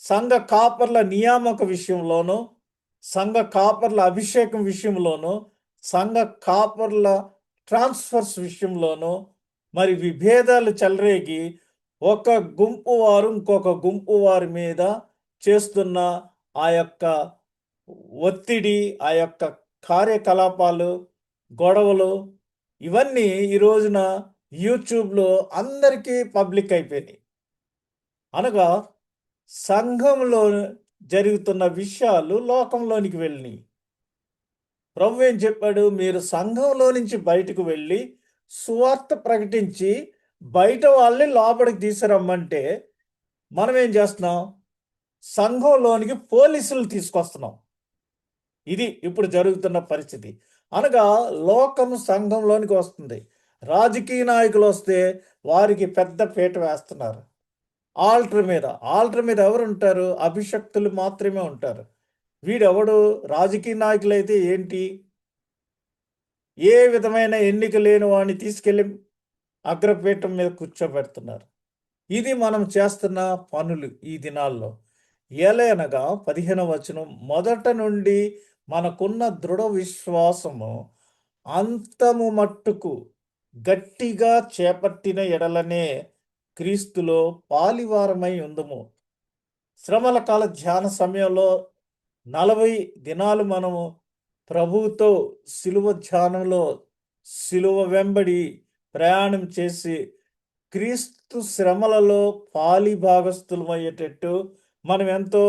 సంఘ కాపర్ల నియామక విషయంలోనూ, సంఘ కాపర్ల అభిషేకం విషయంలోనూ, సంఘ కాపర్ల ట్రాన్స్ఫర్స్ విషయంలోనూ మరి విభేదాలు చెలరేగి ఒక గుంపు వారు ఇంకొక గుంపు వారి మీద చేస్తున్న ఆ యొక్క ఒత్తిడి, ఆ యొక్క కార్యకలాపాలు, గొడవలు ఇవన్నీ ఈ రోజున యూట్యూబ్లో అందరికీ పబ్లిక్ అయిపోయినాయి. అనగా సంఘంలో జరుగుతున్న విషయాలు లోకంలోనికి వెళ్ళినాయి. ప్రభు ఏం చెప్పాడు? మీరు సంఘంలో నుంచి బయటకు వెళ్ళి సువార్త ప్రకటించి బయట వాళ్ళని లోపలికి తీసుకురమ్మంటే మనం ఏం చేస్తున్నాం? సంఘంలోనికి పోలీసులు తీసుకొస్తున్నాం. ఇది ఇప్పుడు జరుగుతున్న పరిస్థితి. అనగా లోకము సంఘంలోనికి వస్తుంది. రాజకీయ నాయకులు వస్తే వారికి పెద్ద పీట వేస్తున్నారు. ఆల్టర్ మీద ఎవరు ఉంటారు? అభిషక్తులు మాత్రమే ఉంటారు. వీడెవడు? రాజకీయ నాయకులైతే ఏంటి? ఏ విధమైన ఎన్నిక లేని వాడిని తీసుకెళ్ళి అగ్రపీఠం మీద కూర్చోబెడుతున్నారు. ఇది మనం చేస్తున్న పనులు ఈ దినాల్లో. ఏలయనగా 15వ వచనం, మొదట నుండి మనకున్న దృఢ విశ్వాసము అంతము మట్టుకు గట్టిగా చేపట్టిన ఎడలనే క్రీస్తులో పాలివారమై ఉందుము. శ్రమల కాల ధ్యాన సమయంలో 40 దినాలు మనము ప్రభువుతో సిలువ ధ్యానంలో సిలువ వెంబడి ప్రయాణం చేసి క్రీస్తు శ్రమలలో పాలి భాగస్థులమయ్యేటట్టు మనం ఎంతో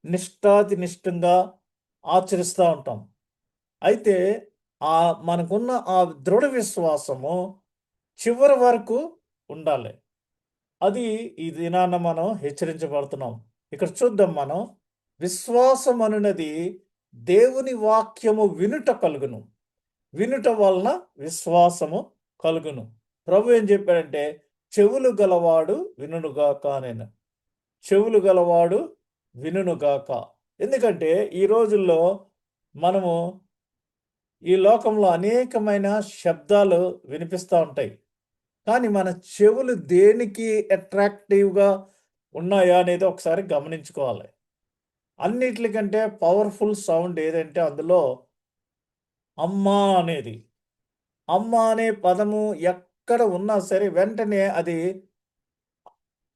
నిష్ఠంగా ఆచరిస్తూ ఉంటాం. అయితే మనకున్న ఆ దృఢ విశ్వాసము చివరి వరకు ఉండాలి. అది ఈ దినాన మనం హెచ్చరించబడుతున్నాం. ఇక్కడ చూద్దాం మనం. విశ్వాసం అనున్నది దేవుని వాక్యము వినుట కలుగును, వినుట వలన విశ్వాసము కలుగును. ప్రభు ఏం చెప్పాడంటే చెవులు గలవాడు వినుగాక. నేను చెవులు గలవాడు వినుగాక. ఎందుకంటే ఈ రోజుల్లో మనము ఈ లోకంలో అనేకమైన శబ్దాలు వినిపిస్తూ ఉంటాయి. కానీ మన చెవులు దేనికి అట్రాక్టివ్గా ఉన్నాయా అనేది ఒకసారి గమనించుకోవాలి. అన్నిటికంటే పవర్ఫుల్ సౌండ్ ఏదంటే అందులో అమ్మా అనేది. అమ్మ అనే పదము ఎక్కడ ఉన్నా సరే వెంటనే అది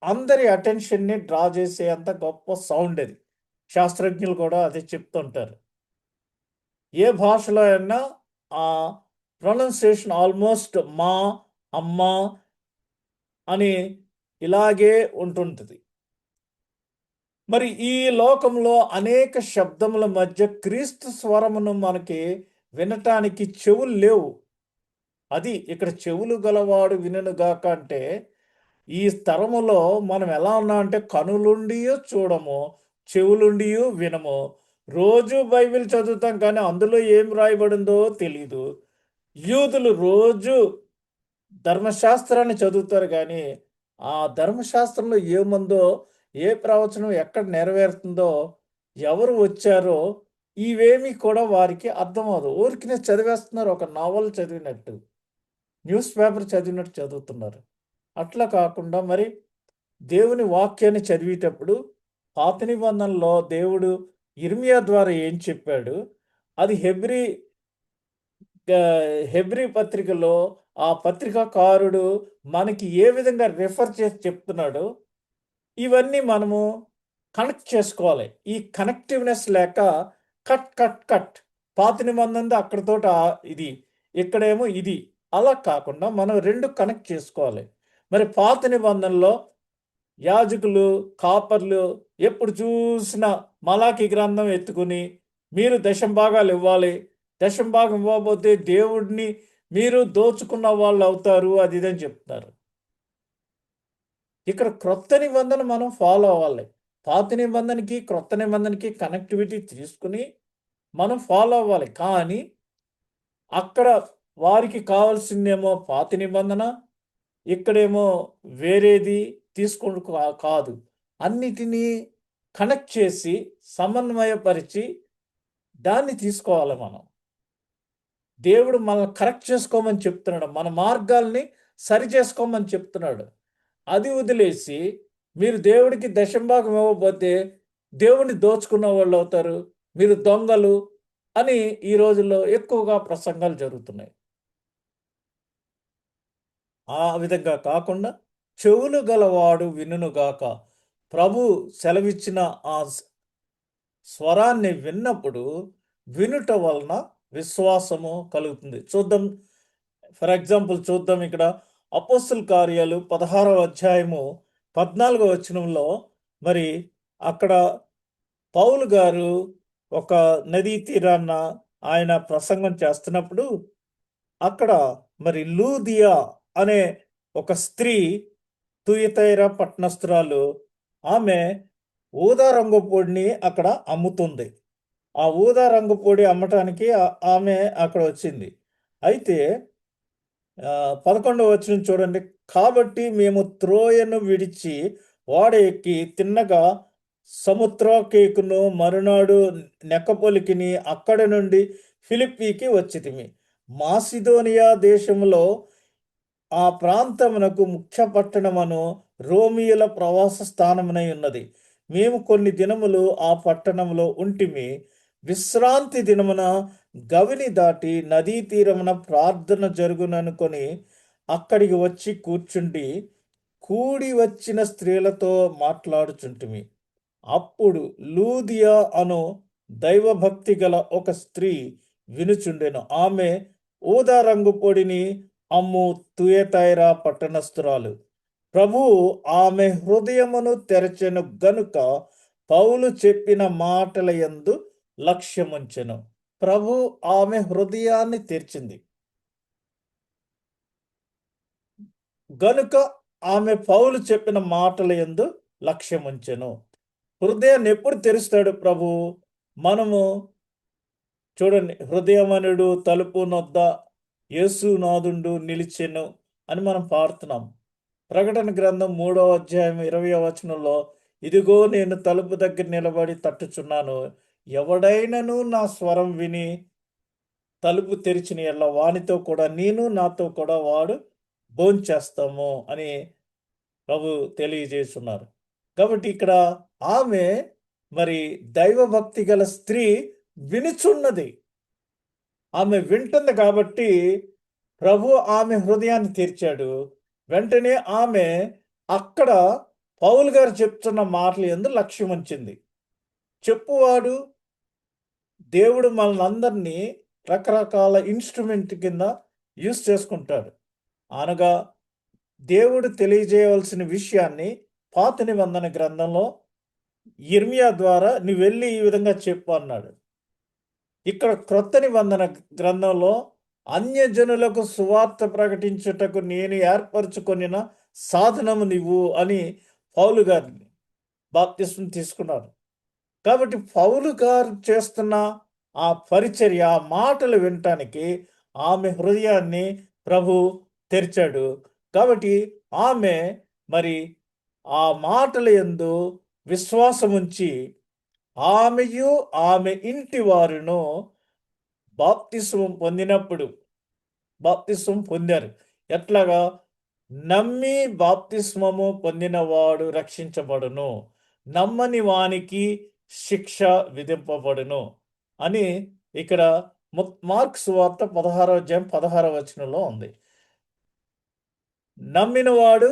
అందరి అటెన్షన్ని డ్రా చేసే అంత గొప్ప సౌండ్ అది. శాస్త్రజ్ఞులు కూడా అది చెప్తుంటారు. ఏ భాషలో అయినా ఆ ప్రొనౌన్సియేషన్ ఆల్మోస్ట్ మా, అమ్మ అని ఇలాగే ఉంటుంటుంది. మరి ఈ లోకంలో అనేక శబ్దముల మధ్య క్రీస్తు స్వరమును మనకి వినటానికి చెవులు లేవు. అది ఇక్కడ చెవులు గలవాడు వినుగాక అంటే ఈ తరములో మనం ఎలా ఉన్నామంటే కనులుండియో చూడము, చెవులుండియో వినము. రోజు బైబిల్ చదువుతాం కానీ అందులో ఏం రాయబడిందో తెలీదు. యూదులు రోజు ధర్మశాస్త్రాన్ని చదువుతారు కానీ ఆ ధర్మశాస్త్రంలో ఏముందో, ఏ ప్రవచనం ఎక్కడ నెరవేరుతుందో, ఎవరు వచ్చారో ఇవేమీ కూడా వారికి అర్థం అవ్వదు. ఊరికినే చదివేస్తున్నారు, ఒక నావల్ చదివినట్టు, న్యూస్ పేపర్ చదివినట్టు చదువుతున్నారు. అట్లా కాకుండా మరి దేవుని వాక్యాన్ని చదివేటప్పుడు పాత నిబంధనలో దేవుడు ఇర్మియా ద్వారా ఏం చెప్పాడు, అది హెబ్రీ పత్రికలో ఆ పత్రికాకారుడు మనకి ఏ విధంగా రిఫర్ చేసి చెప్తున్నాడో ఇవన్నీ మనము కనెక్ట్ చేసుకోవాలి. ఈ కనెక్టివ్నెస్ లేక కట్ పాత నిబంధనది అక్కడితోట ఇది, ఇక్కడేమో ఇది, అలా కాకుండా మనం రెండు కనెక్ట్ చేసుకోవాలి. మరి పాత నిబంధనలో యాజకులు, కాపర్లు ఎప్పుడు చూసినా మలాకి గ్రంథం ఎత్తుకుని మీరు దశంభాగాలు ఇవ్వాలి, దశంభాగం ఇవ్వకపోతే దేవుడిని మీరు దోచుకున్న వాళ్ళు అవుతారు, అది ఇదని చెప్తున్నారు. ఇక్కడ క్రొత్త నిబంధన మనం ఫాలో అవ్వాలి. పాత నిబంధనకి క్రొత్త నిబంధనకి కనెక్టివిటీ తీసుకుని మనం ఫాలో అవ్వాలి. కానీ అక్కడ వారికి కావాల్సిందేమో పాత నిబంధన, ఇక్కడేమో వేరేది తీసుకుంటూ కాదు. అన్నిటినీ కనెక్ట్ చేసి సమన్వయపరిచి దాన్ని తీసుకోవాలి మనం. దేవుడు మనల్ని కరెక్ట్ చేసుకోమని చెప్తున్నాడు. మన మార్గాల్ని సరి చేసుకోమని చెప్తున్నాడు. అది వదిలేసి మీరు దేవుడికి దశంభాగం ఇవ్వకపోతే దేవుడిని దోచుకున్న వాళ్ళు అవుతారు, మీరు దొంగలు అని ఈ రోజుల్లో ఎక్కువగా ప్రసంగాలు జరుగుతున్నాయి. ఆ విధంగా కాకుండా చెవులు గలవాడు వినుగాక. ప్రభు సెలవిచ్చిన ఆ స్వరాన్ని విన్నప్పుడు వినుట వలన విశ్వాసము కలుగుతుంది. చూద్దాం, ఫర్ ఎగ్జాంపుల్ చూద్దాం ఇక్కడ అపోస్తుల కార్యాలు 16వ అధ్యాయము 14వ వచనంలో మరి అక్కడ పౌలు గారు ఒక నదీ తీరాన ఆయన ప్రసంగం చేస్తున్నప్పుడు అక్కడ మరి లూదియా అనే ఒక స్త్రీ తుయతైర పట్టణస్థురాలు, ఆమె ఊదా రంగు పొడిని అక్కడ అమ్ముతుంది. ఆ ఊదా రంగు పొడి అమ్మటానికి ఆమె అక్కడ వచ్చింది. అయితే 11వ వచనం చూడండి. కాబట్టి మేము త్రోయను విడిచి ఓడ ఎక్కి తిన్నగా సముద్రకేకును మరునాడు నెక్కపొలికిని అక్కడి నుండి ఫిలిప్పీకి వచ్చితిమి. మాసిదోనియా దేశంలో ఆ ప్రాంతమునకు ముఖ్య పట్టణమును రోమియుల ప్రవాస స్థానమునై ఉన్నది. మేము కొన్ని దినములు ఆ పట్టణంలో ఉంటిమి. విశ్రాంతి దినమున గవిని దాటి నదీ తీరమున ప్రార్థన జరుగుననుకొని అక్కడికి వచ్చి కూర్చుండి కూడి వచ్చిన స్త్రీలతో మాట్లాడుచుంటిమి. అప్పుడు లూదియా అను దైవభక్తి గల ఒక స్త్రీ వినుచుండెను. ఆమె ఊదా రంగు పొడిని అమ్ము తుయతైరా పట్టణస్థురాలు. ప్రభువు ఆమె హృదయమును తెరచెను గనుక పౌలు చెప్పిన మాటల యందు లక్ష్యముంచెను. ప్రభు ఆమె హృదయాన్ని తెరిచింది గనుక ఆమె పౌలు చెప్పిన మాటల యందు లక్ష్యముంచెను. హృదయాన్ని ఎప్పుడు తెరుస్తాడు ప్రభు? మనము చూడండి, హృదయమనుడు తలుపు నొద్ద యేసునాథుండు నిలిచెను అని మనం పాడుతున్నాం. ప్రకటన గ్రంథం 3వ అధ్యాయం 20వ వచనంలో, ఇదిగో నేను తలుపు దగ్గర నిలబడి తట్టుచున్నాను, ఎవడైనను నా స్వరం విని తలుపు తెరిచిన ఎడల వానితో కూడా నేను, నాతో కూడా వాడు భోంచేస్తాము అని ప్రభు తెలియజేస్తున్నారు. కాబట్టి ఇక్కడ ఆమె మరి దైవభక్తి గల స్త్రీ వినుచున్నది. ఆమె వింటుంది కాబట్టి ప్రభు ఆమె హృదయాన్ని తెరిచాడు. వెంటనే ఆమె అక్కడ పౌలు గారు చెప్తున్న మాటలు యందు లక్ష్యం ఉంచింది. చెప్పువాడు దేవుడు మనల్ని రకరకాల ఇన్స్ట్రుమెంట్ కింద యూస్ చేసుకుంటాడు. అనగా దేవుడు తెలియజేయవలసిన విషయాన్ని పాత నిబంధన గ్రంథంలో ఇర్మియా ద్వారా నువ్వు వెళ్ళి ఈ విధంగా చెప్పు అన్నాడు. ఇక్కడ క్రొత్త నిబంధన గ్రంథంలో అన్యజనులకు సువార్త ప్రకటించుటకు నేను ఏర్పరచుకొనిన సాధనము నీవు అని పౌలు గారిని బాప్తిస్మం తీసుకున్నారు. కాబట్టి పౌలు గారు చేస్తున్న ఆ పరిచర్య, ఆ మాటలు వినటానికి ఆమె హృదయాన్ని ప్రభు తెరిచాడు. కాబట్టి ఆమె మరి ఆ మాటల యందు విశ్వాసముంచి ఆమెయు ఆమె ఇంటి వారును బాప్తిస్మం పొందారు. ఎట్లాగా? నమ్మి బాప్తిస్మము పొందినవాడు రక్షించబడును, నమ్మని వానికి శిక్ష విధింపబడును అని ఇక్కడ మార్క్స్ వార్త 16వ అధ్యాయం 16వ వచనంలో ఉంది. నమ్మినవాడు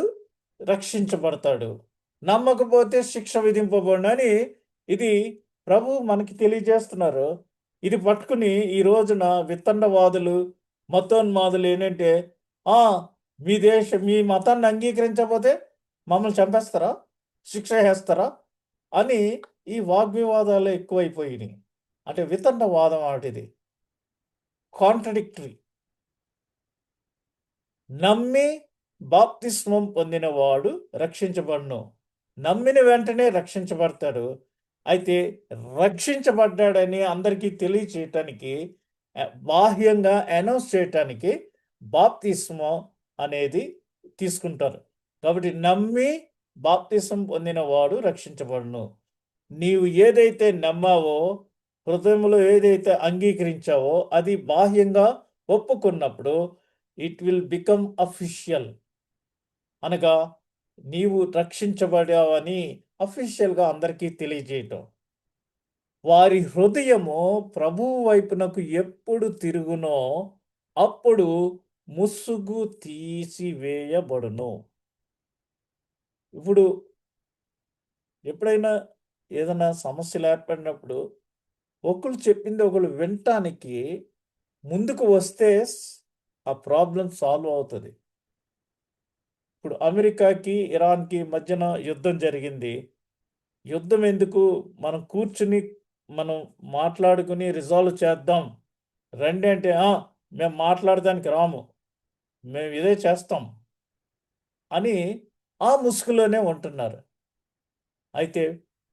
రక్షించబడతాడు, నమ్మకపోతే శిక్ష విధింపబడును అని ఇది ప్రభు మనకి తెలియజేస్తున్నారు. ఇది పట్టుకుని ఈ రోజున వితండవాదులు, మతోన్మాదులు ఏంటంటే, మీ మతాన్ని అంగీకరించకపోతే మమ్మల్ని చంపేస్తారా, శిక్ష వేస్తారా అని ఈ వాగ్వివాదాలు ఎక్కువైపోయినాయి. అంటే వితండవాదం వాటిది కాంట్రడిక్టరీ. నమ్మి బాప్తిస్మం పొందినవాడు రక్షించబడును, నమ్మిన వెంటనే రక్షించబడతాడు. అయితే రక్షించబడ్డాడని అందరికీ తెలియచేయటానికి బాహ్యంగా అనౌన్స్ చేయటానికి బాప్తిస్మం అనేది తీసుకుంటారు. కాబట్టి నమ్మి బాప్తిసం పొందిన వాడు రక్షించబడును. నీవు ఏదైతే నమ్మావో, హృదయంలో ఏదైతే అంగీకరించావో అది బాహ్యంగా ఒప్పుకున్నప్పుడు ఇట్ విల్ బికమ్ అఫీషియల్. అనగా నీవు రక్షించబడావని అఫీషియల్‌గా అందరికీ తెలియజేయటం. వారి హృదయము ప్రభువు వైపునకు ఎప్పుడు తిరుగునో అప్పుడు ముసుగు తీసివేయబడును. ఇప్పుడు ఎప్పుడైనా ఏదైనా సమస్యలు ఏర్పడినప్పుడు ఒకళ్ళు చెప్పింది ఒకళ్ళు వినటానికి ముందుకు వస్తే ఆ ప్రాబ్లం సాల్వ్ అవుతది. ఇప్పుడు అమెరికాకి, ఇరాన్‌కి మధ్యన యుద్ధం జరిగింది. యుద్ధం ఎందుకు? మనం కూర్చుని మనం మాట్లాడుకుని రిజాల్వ్ చేద్దాం. రండి అంటే, మేము మాట్లాడడానికి రాము. మేము ఇదే చేస్తాం అని ఆ ముసుగులోనే ఉంటున్నారు. అయితే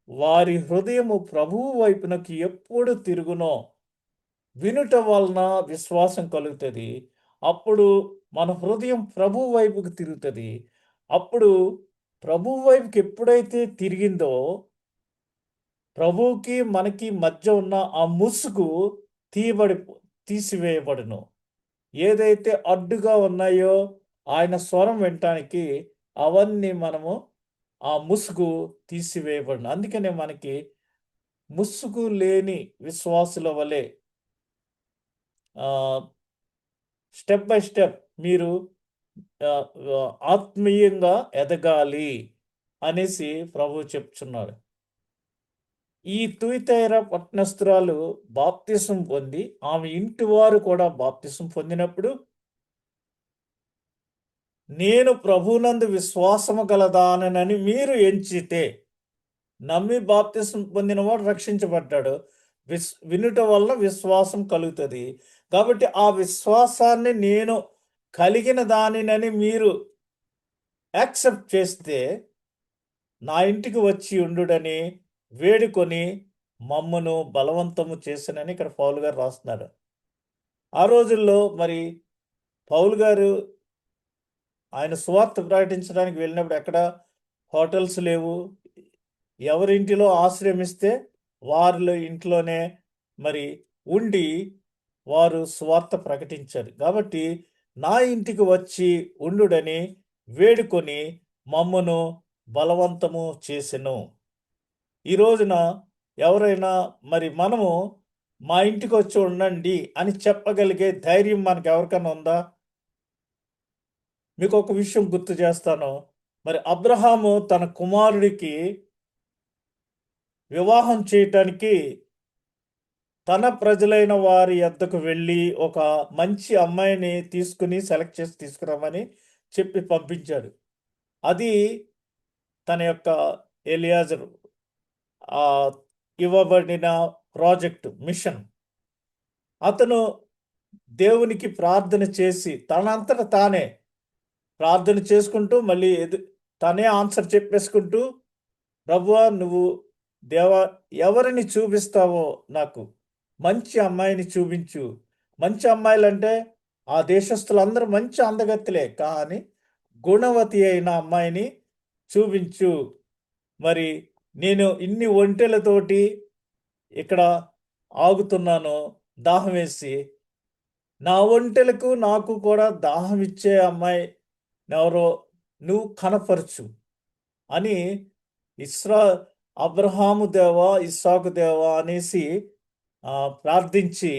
వారి హృదయము ప్రభువు వైపునకు ఎప్పుడు తిరుగునో వినుట వలన విశ్వాసం కలుగుతది. అప్పుడు మన హృదయం ప్రభువు వైపుకు తిరుగుతది. అప్పుడు ప్రభువు వైపుకి ఎప్పుడైతే తిరిగిందో ప్రభువుకి, మనకి మధ్య ఉన్న ఆ ముసుగు తీయబడి తీసివేయబడును. ఏదైతే అడ్డుగా ఉన్నాయో ఆయన స్వరం వినటానికి అవన్నీ మనము ఆ ముసుగు తీసివేయబడును. అందుకనే మనకి ముసుగు లేని విశ్వాసుల వలె ఆహ్, స్టెప్ బై స్టెప్ మీరు ఆత్మీయంగా ఎదగాలి అనేసి ప్రభువు చెప్తున్నాడు. ఈ తుయతైర పట్టణస్థురాలు బాప్తిసం పొంది, ఆమె ఇంటి వారు కూడా బాప్తిసం పొందినప్పుడు, నేను ప్రభువునందు విశ్వాసము గలదానని మీరు ఎంచితే, నమ్మి బాప్తిసం పొందినవాడు రక్షించబడ్డాడు. వినుట వల్ల విశ్వాసం కలుగుతది. కాబట్టి ఆ విశ్వాసాన్ని నేను కలిగిన దానినని మీరు యాక్సెప్ట్ చేస్తే, నా ఇంటికి వచ్చి ఉండుడని వేడుకొని మమ్మును బలవంతము చేసినని ఇక్కడ పౌలు గారు రాస్తున్నాడు. ఆ రోజుల్లో మరి పౌలు గారు ఆయన సువార్త ప్రకటించడానికి వెళ్ళినప్పుడు ఎక్కడ హోటల్స్ లేవు. ఎవరింటిలో ఆశ్రయమిస్తే వారిలో ఇంట్లోనే మరి ఉండి వారు సువార్త ప్రకటించారు. కాబట్టి నా ఇంటికి వచ్చి ఉండుడని వేడుకొని మమ్మును బలవంతము చేసెను. ఈ రోజున ఎవరైనా మరి మనము మా ఇంటికొచ్చి ఉండండి అని చెప్పగలిగే ధైర్యం మనకు ఎవరికన్నా ఉందా? మీకొక విషయం గుర్తు చేస్తాను. మరి అబ్రహాము తన కుమారుడికి వివాహం చేయటానికి తన ప్రజలైన వారి యొద్దకు వెళ్ళి ఒక మంచి అమ్మాయిని తీసుకుని సెలెక్ట్ చేసి తీసుకురమ్మని చెప్పి పంపించాడు. అది తన యొక్క ఎలియాజరు ఇవ్వబడిన ప్రాజెక్ట్ మిషన్. అతను దేవునికి ప్రార్థన చేసి తనంతట తానే ప్రార్థన చేసుకుంటూ మళ్ళీ తనే ఆన్సర్ చెప్పేసుకుంటూ, ప్రభువా నువ్వు దేవా ఎవరిని చూపిస్తావో నాకు మంచి అమ్మాయిని చూపించు. మంచి అమ్మాయిలంటే ఆ దేశస్తులందరూ మంచి అందగత్తెలే. కానీ గుణవతి అయిన అమ్మాయిని చూపించు. మరి నేను ఇన్ని ఒంటెలతోటి ఇక్కడ ఆగుతున్నాను దాహం వేసి. నా ఒంటెలకు నాకు కూడా దాహం ఇచ్చే అమ్మాయి ఎవరో నువ్వు కనపరచు అని ఇస్రా అబ్రహాము దేవా, ఇస్సాకు దేవా అనేసి ప్రార్థించి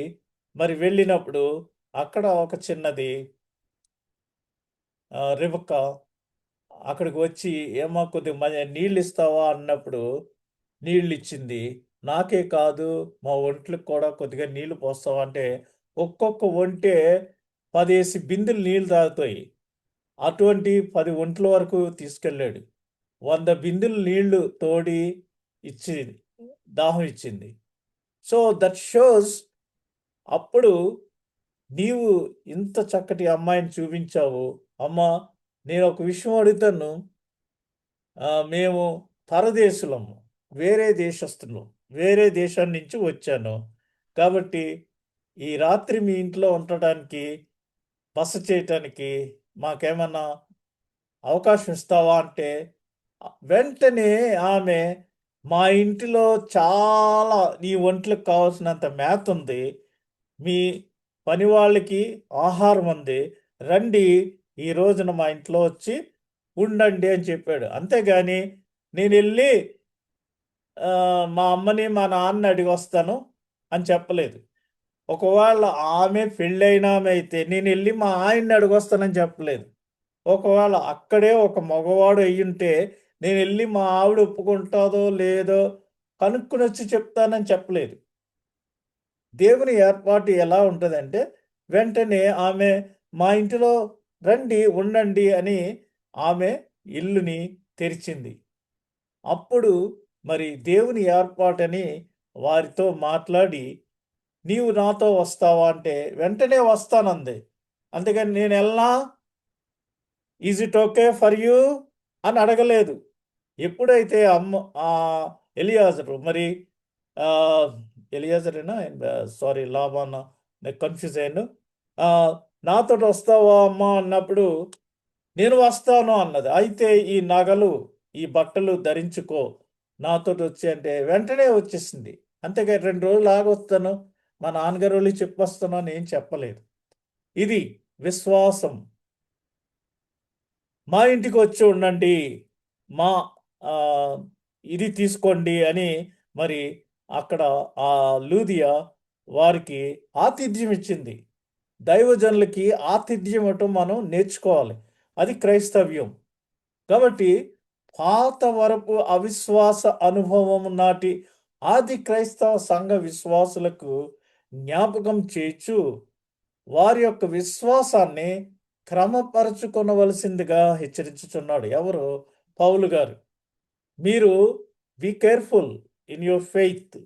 మరి వెళ్ళినప్పుడు అక్కడ ఒక చిన్నది రిబక్క అక్కడికి వచ్చి ఏమా కొద్దిగా నీళ్ళు ఇస్తావా అన్నప్పుడు నీళ్ళు ఇచ్చింది. నాకే కాదు మా ఒంట్లకు కూడా కొద్దిగా నీళ్లు పోస్తావా అంటే ఒక్కొక్క ఒంటె 10 బిందెలు నీళ్ళు తాగుతాయి. అటువంటి 10 ఒంట్ల వరకు తీసుకెళ్ళాడు. 100 బిందెలు నీళ్లు తోడి ఇచ్చింది. దాహం ఇచ్చింది. సో దట్ షోస్ అప్పుడు నీవు ఇంత చక్కటి అమ్మాయిని చూపించావు. అమ్మా నేను ఒక విషయం అడుగుతాను. మేము పరదేశులము. వేరే దేశస్థులం. వేరే దేశం నుంచి వచ్చాను. కాబట్టి ఈ రాత్రి మీ ఇంట్లో ఉండటానికి, బస చేయటానికి మాకేమన్నా అవకాశం ఇస్తావా అంటే, వెంటనే ఆమె, మా ఇంటిలో చాలా నీ ఒంట్లకు కావాల్సినంత మేత ఉంది, మీ పని వాళ్ళకి ఆహారం ఉంది, రండి ఈ రోజున మా ఇంట్లో వచ్చి ఉండండి అని చెప్పాడు. అంతేగాని నేను వెళ్ళి మా అమ్మని మా నాన్నని అడిగి వస్తాను అని చెప్పలేదు. ఒకవేళ ఆమె పెళ్ళైన ఆమె అయితే నేను వెళ్ళి మా ఆయన్ని అడిగొస్తానని చెప్పలేదు. ఒకవేళ అక్కడే ఒక మగవాడు అయ్యుంటే నేను వెళ్ళి మా ఆవిడ ఒప్పుకుంటాదో లేదో కనుక్కొని వచ్చి చెప్తానని చెప్పలేదు. దేవుని ఏర్పాటు ఎలా ఉంటుందంటే, వెంటనే ఆమె మా ఇంటిలో రండి ఉండండి అని ఆమె ఇల్లుని తెరిచింది. అప్పుడు మరి దేవుని ఏర్పాటని వారితో మాట్లాడి, నీవు నాతో వస్తావా అంటే వెంటనే వస్తానంది. అందుకని నేను వెళ్ళనా, is it okay for you అని అడగలేదు. ఎప్పుడైతే ఎలియాజరు మరి ఆ, ఎలియాజరేనా, సారీ లాబానా, నేను కన్ఫ్యూజ్ అయ్యాను. ఆ, నాతో వస్తావా అమ్మా అన్నప్పుడు నేను వస్తాను అన్నది. అయితే ఈ నగలు ఈ బట్టలు ధరించుకో నాతో వచ్చి అంటే వెంటనే వచ్చేసింది. అంతేగా 2 రోజులు ఆగొస్తాను, మా నాన్నగారు వాళ్ళు చెప్పొస్తాను అని ఏం చెప్పలేదు. ఇది విశ్వాసం. మా ఇంటికి వచ్చి ఉండండి, మా ఆ, ఇది తీసుకోండి అని మరి అక్కడ ఆ లూదియా వారికి ఆతిథ్యం ఇచ్చింది. దైవజనులకి ఆతిథ్యం ఇవ్వటం మనం నేర్చుకోవాలి. అది క్రైస్తవ్యం. కాబట్టి పాత వరపు అవిశ్వాస అనుభవం నాటి ఆది క్రైస్తవ సంఘ విశ్వాసులకు జ్ఞాపకం చేర్చు వారి యొక్క విశ్వాసాన్ని క్రమపరచుకొనవలసిందిగా హెచ్చరించుచున్నాడు. ఎవరు? పౌలు గారు. మీరు be careful in your faith.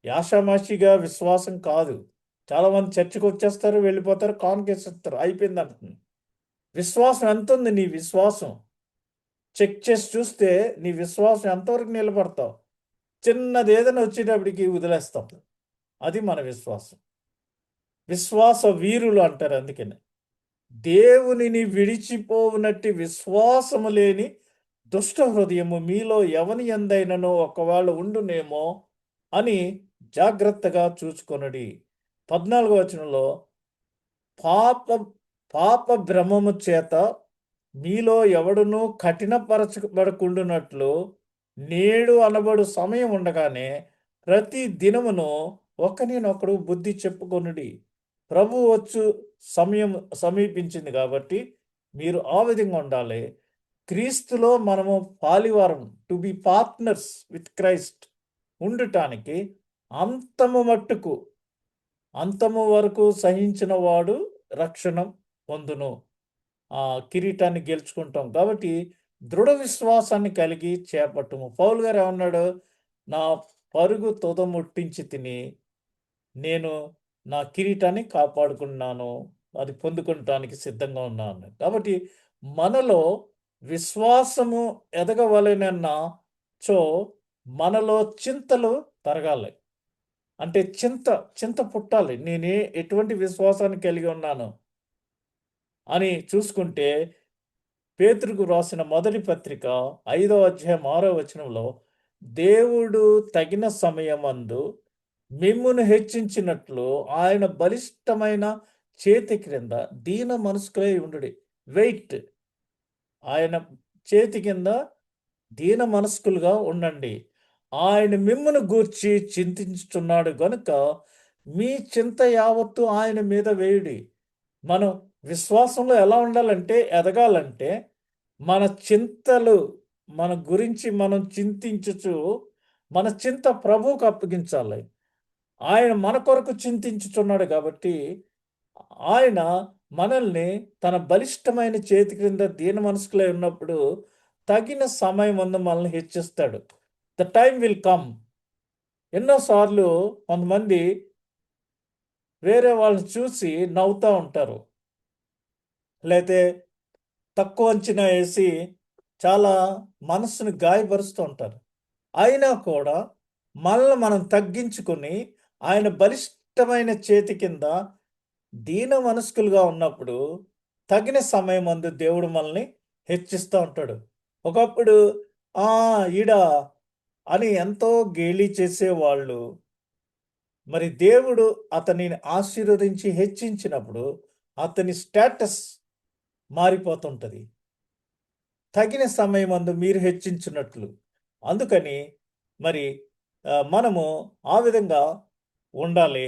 యాషామాషిగా విశ్వాసం కాదు. చాలామంది చర్చికి వచ్చేస్తారు, వెళ్ళిపోతారు, కానుకేసేస్తారు, అయిపోయింది అంటుంది. విశ్వాసం ఎంత ఉంది? నీ విశ్వాసం చెక్ చేసి చూస్తే నీ విశ్వాసం ఎంతవరకు నిలబడతావు. చిన్నది ఏదైనా వచ్చేటప్పటికి వదిలేస్తాం. అది మన విశ్వాసం. విశ్వాస వీరులు అంటారు అందుకని. దేవునిని విడిచిపోవునట్టి విశ్వాసము లేని దుష్ట హృదయము మీలో ఎవని ఎందైనను ఒకవేళ ఉండునేమో అని జాగ్రత్తగా చూచుకొనుడి. 14వ వచనంలో, పాప పాప భ్రమము చేత మీలో ఎవడునూ కఠినపరచబడకుండునట్లు నేడు అనబడు సమయం ఉండగానే ప్రతి దినమును ఒకరినొకడు బుద్ధి చెప్పుకొనుడి. ప్రభు వచ్చు సమయం సమీపించింది కాబట్టి మీరు ఆ విధంగా ఉండాలి. క్రీస్తులో మనము పాలివారం, to be partners with Christ ఉండటానికి అంతము మట్టుకు, అంతము వరకు సహించిన వాడు రక్షణ పొందును. ఆ కిరీటాన్ని గెలుచుకుంటాం. కాబట్టి దృఢ విశ్వాసాన్ని కలిగి చేపట్టుము. పౌలు గారు ఏమన్నాడు? నా పరుగు తుదముట్టించి తిని నేను నా కిరీటాన్ని కాపాడుకున్నాను, అది పొందుకుంటానికి సిద్ధంగా ఉన్నాను. కాబట్టి మనలో విశ్వాసము ఎదగవలెనన్న చో మనలో చింతలు తరగాలి. అంటే చింత చింత పుట్టాలి. నేనే ఎటువంటి విశ్వాసాన్ని కలిగి ఉన్నాను అని చూసుకుంటే, పేతురుకు రాసిన మొదటి పత్రిక 5వ అధ్యాయం 6వ వచనంలో, దేవుడు తగిన సమయమందు మిమ్మును హెచ్చించినట్లు ఆయన బలిష్టమైన చేతి క్రింద దీన మనస్కులై ఉండుడి. వెయిట్. ఆయన చేతి కింద దీన మనస్కులుగా ఉండండి. ఆయన మిమ్మును గూర్చి చింతించుచున్నాడు గనుక మీ చింత యావత్తు ఆయన మీద వేయుడి. మనం విశ్వాసంలో ఎలా ఉండాలంటే, ఎదగాలంటే మన చింతలు, మన గురించి మనం చింతించుచు మన చింత ప్రభువుకు అప్పగించాలి. ఆయన మన కొరకు చింతించుచున్నాడు కాబట్టి ఆయన మనల్ని తన బలిష్టమైన చేతి క్రింద దీన మనస్కులై ఉన్నప్పుడు తగిన సమయం ముందు మనల్ని హెచ్చిస్తాడు. The time will come. ఎన్నోసార్లు కొంతమంది వేరే వాళ్ళని చూసి నవ్వుతూ ఉంటారు, లేతే తక్కువ అంచనా వేసి చాలా మనస్సును గాయపరుస్తూ ఉంటారు. అయినా కూడా మనల్ని మనం తగ్గించుకొని ఆయన బలిష్టమైన చేతి కింద దీన మనస్కులుగా ఉన్నప్పుడు తగిన సమయమందు దేవుడు మనల్ని హెచ్చిస్తూ ఉంటాడు. ఒకప్పుడు ఆ! ఈడా అని ఎంతో గేలి చేసేవాళ్ళు మరి దేవుడు అతనిని ఆశీర్వదించి హెచ్చించినప్పుడు అతని స్టేటస్ మారిపోతుంటది. తగిన సమయమందు మీరు హెచ్చించున్నట్లు. అందుకని మరి మనము ఆ విధంగా ఉండాలి.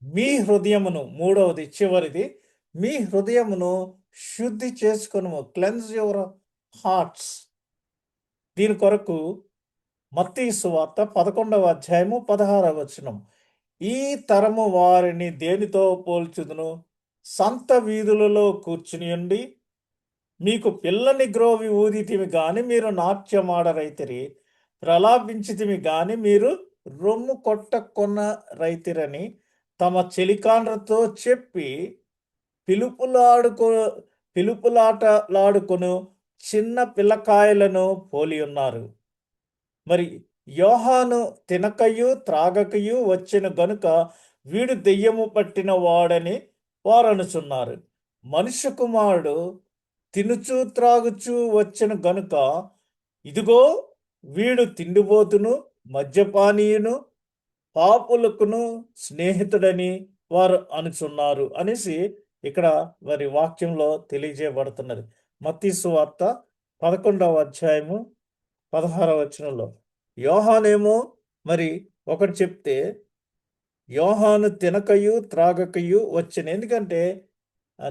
మీ హృదయమును మూడవది చివరిది మీ హృదయమును శుద్ధి చేసుకొనుము. Cleanse your hearts. దీని కొరకు మత్తయి సువార్త 11వ అధ్యాయము 16వ వచనం. ఈ తరము వారిని దేనితో పోల్చుదును? సంత వీధులలో కూర్చునియుండి మీకు పిల్లని గ్రోవి ఊదితిమి గాని మీరు నాట్యమాడరైతిరి. ప్రలాపించితిమి గాని మీరు రొమ్ము కొట్టకొన్న రైతిరని తమ చెలికాండ్రతో చెప్పి పిలుపులాడుకో పిలుపులాటలాడుకొను చిన్న పిల్లకాయలను పోలి ఉన్నారు. మరి యోహాను తినకయు త్రాగకయు వచ్చిన గనుక వీడు దెయ్యము పట్టిన వాడని వారనుచున్నారు. మనుష్య కుమారుడు తినుచు త్రాగుచు వచ్చిన గనుక ఇదిగో వీడు తిండిబోతును మద్యపానీయును పాపులకును స్నేహితుడని వారు అనుచున్నారు అనేసి ఇక్కడ వారి వాక్యంలో తెలియజేయబడుతున్నది. మత్తయి సువార్త 11వ అధ్యాయము 16వ వచనంలో యోహానేమో మరి ఒకటి చెప్తే యోహాను తినకయు త్రాగకయు వచ్చెను. ఎందుకంటే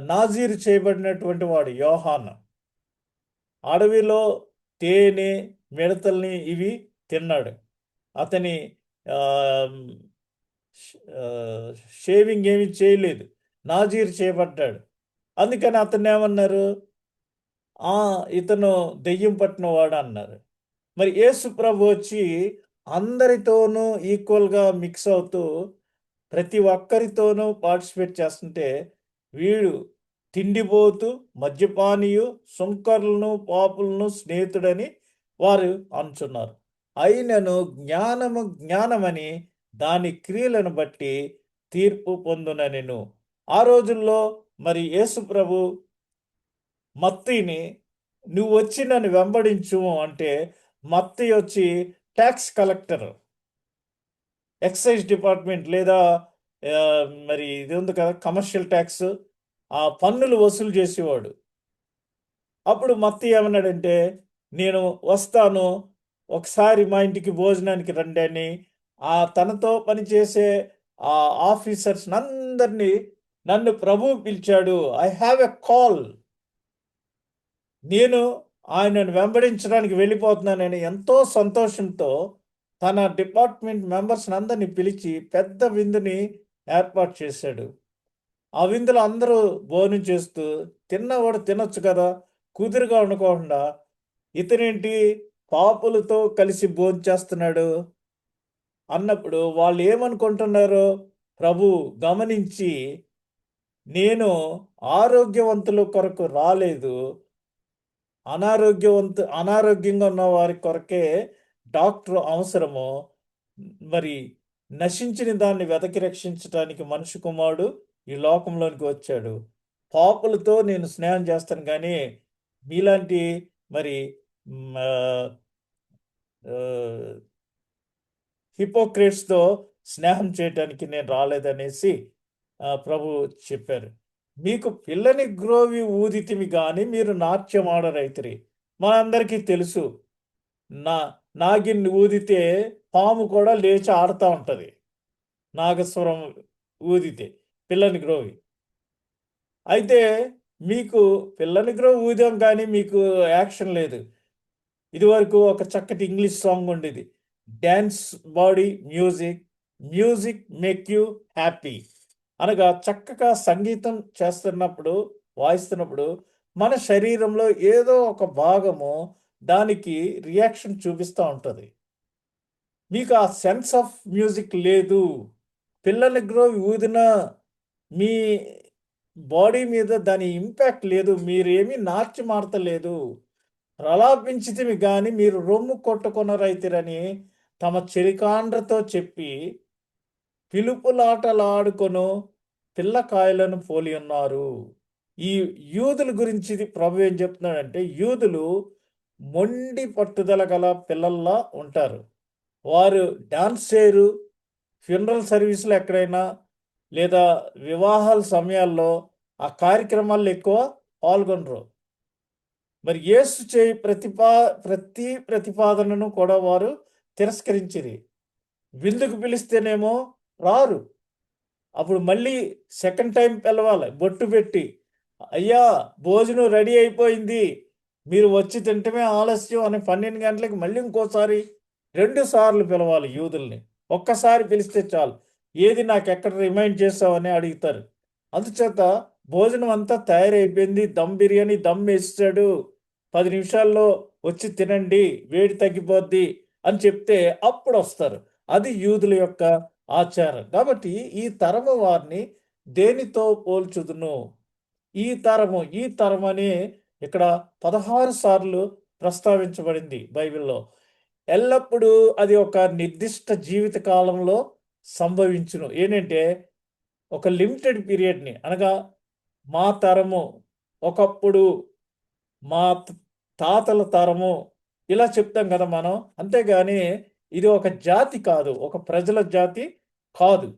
నాజీరు చేయబడినటువంటి వాడు యోహాను. అడవిలో తేనె మిడతల్ని ఇవి తిన్నాడు. అతని షేవింగ్ ఏమి చేయలేదు. నాజీరు చేయబడ్డాడు. అందుకని అతన్ని ఏమన్నారు? ఇతను దెయ్యం పట్టిన వాడు అన్నారు. మరి యేసు ప్రభు వచ్చి అందరితోనూ ఈక్వల్గా మిక్స్ అవుతూ ప్రతి ఒక్కరితోనూ పార్టిసిపేట్ చేస్తుంటే వీడు తిండిపోతూ మద్యపానీయు సుంకరులను పాపులను స్నేహితుడని వారు అనుచున్నారు. అయినను జ్ఞానము జ్ఞానమని దాని క్రియలను బట్టి తీర్పు పొందుననెను. ఆ రోజుల్లో మరి యేసు ప్రభు మత్తయిని నువ్వు వచ్చి నన్ను వెంబడించు అంటే మత్తయి వచ్చి ట్యాక్స్ కలెక్టర్, ఎక్సైజ్ డిపార్ట్మెంట్ లేదా మరి ఇది ఉంది కదా కమర్షియల్ ట్యాక్స్, ఆ పన్నులు వసూలు చేసేవాడు. అప్పుడు మత్తయి ఏమన్నాడంటే నేను వస్తాను, ఒకసారి మా ఇంటికి భోజనానికి రండి అని తనతో పనిచేసే ఆ ఆఫీసర్స్ అందరినీ నన్ను ప్రభువు పిలిచాడు. ఐ హ్యావ్ ఎ కాల్, నేను ఆయనను వెంబడించడానికి వెళ్ళిపోతున్నానని ఎంతో సంతోషంతో తన డిపార్ట్మెంట్ మెంబర్స్ అందరినీ పిలిచి పెద్ద విందుని ఏర్పాటు చేశాడు. ఆ విందులో అందరూ భోజనం చేస్తూ తిన్నవాడు తినొచ్చు కదా, కుదురుగా ఉండకుండా ఇతనేంటి పాపులతో కలిసి భోజనం చేస్తున్నాడు అన్నప్పుడు వాళ్ళు ఏమనుకుంటున్నారో ప్రభు గమనించి నేను ఆరోగ్యవంతుల కొరకు రాలేదు, అనారోగ్యంగా ఉన్న వారి కొరకే డాక్టర్ అవసరము. మరి నశించిన దాన్ని వెతకి రక్షించడానికి మనిషి కుమారుడు ఈ లోకంలోనికి వచ్చాడు. పాపులతో నేను స్నేహం చేస్తాను కానీ మీలాంటి మరి హిపోక్రేట్స్తో స్నేహం చేయటానికి నేను రాలేదనేసి ప్రభు చెప్పారు. మీకు పిల్లని గ్రోవి ఊదితిమి కానీ మీరు నాట్యం ఆడరైతిరి. మనందరికీ తెలుసు, నాగిన్ని ఊదితే పాము కూడా లేచి ఆడుతూ ఉంటుంది. నాగస్వరం ఊదితే పిల్లని గ్రోవి. అయితే మీకు పిల్లని గ్రోవి ఊదాం కానీ మీకు యాక్షన్ లేదు. ఇదివరకు ఒక చక్కటి ఇంగ్లీష్ సాంగ్ ఉండేది, dance body music, music make you happy అనగా చక్కగా సంగీతం చేస్తున్నప్పుడు వాయిస్తున్నప్పుడు మన శరీరంలో ఏదో ఒక భాగము దానికి రియాక్షన్ చూపిస్తూ ఉంటుంది. మీకు ఆ సెన్స్ ఆఫ్ మ్యూజిక్ లేదు. పిల్లల గ్రోవి ఊదినా మీ బాడీ మీద దాని ఇంపాక్ట్ లేదు. మీరేమీ నాట్యం ఆడతలేదు. ప్రలాపించితిమి గాని మీరు రొమ్ము కొట్టుకొనరైతిరని తమ చెలికాండ్రతో చెప్పి పిలుపులాటలాడుకొను పిల్లకాయలను పోలి ఉన్నారు. ఈ యూదుల గురించి ఇది ప్రభు ఏం చెప్తున్నాడంటే, యూదులు మొండి పట్టుదల గల పిల్లల్లా ఉంటారు. వారు డాన్స్ చేయరు. ఫ్యూనరల్ సర్వీస్‌లో ఎక్కడైనా లేదా వివాహాల సమయాల్లో ఆ కార్యక్రమాల్లో ఎక్కువ పాల్గొనరు. మరి యేసు చేయి ప్రతి ప్రతిపాదనను కూడా వారు తిరస్కరించిరి. విందుకు పిలిస్తేనేమో రారు. అప్పుడు మళ్ళీ సెకండ్ టైం పిలవాలి బొట్టు పెట్టి. అయ్యా! భోజనం రెడీ అయిపోయింది. మీరు వచ్చి తింటమే ఆలస్యం అని 12 గంటలకి మళ్ళీ ఇంకోసారి 2 సార్లు పిలవాలి యూదుల్ని. ఒక్కసారి పిలిస్తే చాలు. ఏది నాకెక్కడ రిమైండ్ చేసావని అడుగుతారు. అందుచేత భోజనం అంతా తయారైపోయింది. దమ్ బిర్యానీ దమ్ యేసేసాడు. 10 నిమిషాల్లో వచ్చి తినండి. వేడి తగ్గిపోద్ది అని చెప్తే అప్పుడొస్తారు. అది యూదుల యొక్క ఆచారం. కాబట్టి ఈ తరము వారిని దేనితో పోల్చుదును? ఈ తరమని ఇక్కడ 16 సార్లు ప్రస్తావించబడింది బైబిల్‌లో. ఎల్లప్పుడూ అది ఒక నిర్దిష్ట జీవిత కాలంలో సంభవించును. ఏంటంటే ఒక లిమిటెడ్ పీరియడ్‌ని అనగా మా తరము, ఒకప్పుడు మా తాతల తరము ఇలా చెప్తాం కదా మనం. అంతేగాని ఇది ఒక జాతి కాదు. ఒక ప్రజల జాతి కాదు.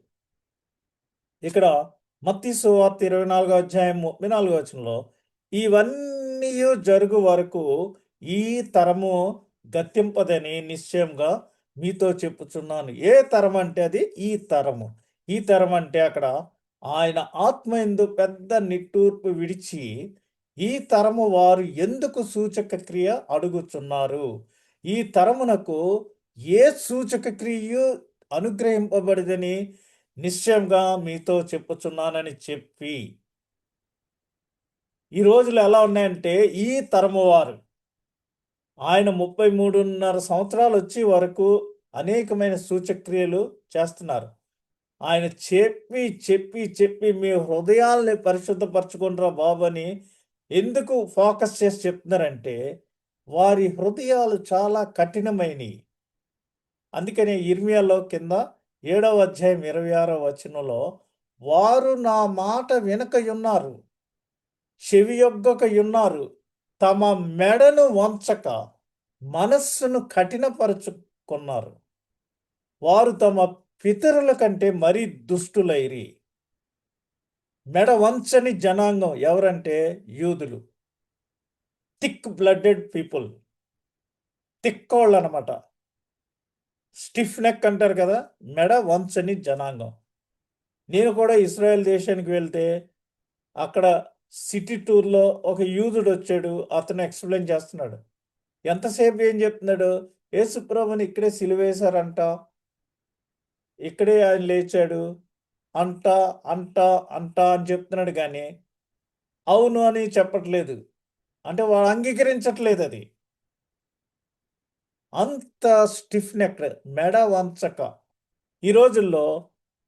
ఇక్కడ మత్తయి సువార్త 24 అధ్యాయం 34 వచనంలో ఇవన్నీయు జరుగు వరకు ఈ తరము గతింపదని నిశ్చయంగా మీతో చెప్పుచున్నాను. ఏ తరం అంటే అది ఈ తరము. ఈ తరం అంటే అక్కడ ఆయన ఆత్మయందు పెద్ద నిట్టూర్పు విడిచి ఈ తరము వారు ఎందుకు సూచక క్రియ అడుగుచున్నారు. ఈ తరమునకు ఏ సూచక క్రియయు అనుగ్రహింపబడిదని నిశ్చయంగా మీతో చెప్పుచున్నానని చెప్పి, ఈ రోజులు ఎలా ఉన్నాయంటే ఈ తరము వారు ఆయన 33.5 సంవత్సరాలు వచ్చే వరకు అనేకమైన సూచక్రియలు చేస్తున్నారు. ఆయన చెప్పి మీ హృదయాల్ని పరిశుద్ధపరచుకుంటారా బాబు అని ఎందుకు ఫోకస్ చేసి చెప్తున్నారంటే వారి హృదయాలు చాలా కఠినమైనవి. అందుకనే ఇర్మియాలో కింద 7వ అధ్యాయం 26వ వచనంలో వారు నా మాట వినకయున్నారు, చెవియొగ్గకయున్నారు, తమ మెడను వంచక మనస్సును కఠినపరుచుకున్నారు. వారు తమ పితరుల కంటే మరీ దుష్టులైరి. మెడ వంచని జనాంగం ఎవరంటే యూదులు. Thick blooded people. తిక్కోళ్ళు అనమాట. స్టిఫ్ నెక్ అంటారు కదా, మెడ వంచని జనాంగం. నేను కూడా ఇజ్రాయెల్ దేశానికి వెళ్తే అక్కడ సిటీ టూర్‌లో ఒక యూదుడు వచ్చాడు. అతను ఎక్స్‌ప్లెయిన్ చేస్తున్నాడు. ఎంతసేపు ఏం చెప్తున్నాడు? యేసు ప్రభుని ఇక్కడే సిలువేశారంట. ఇక్కడే ఆయన లేచాడు. అంట, అంట, అంట అని చెప్తున్నాడు గానీ, అవును అని చెప్పట్లేదు. అంటే వాడు అంగీకరించట్లేదది. అంత స్టిఫ్ నెక్డ్ మెడ వంచక. ఈ రోజుల్లో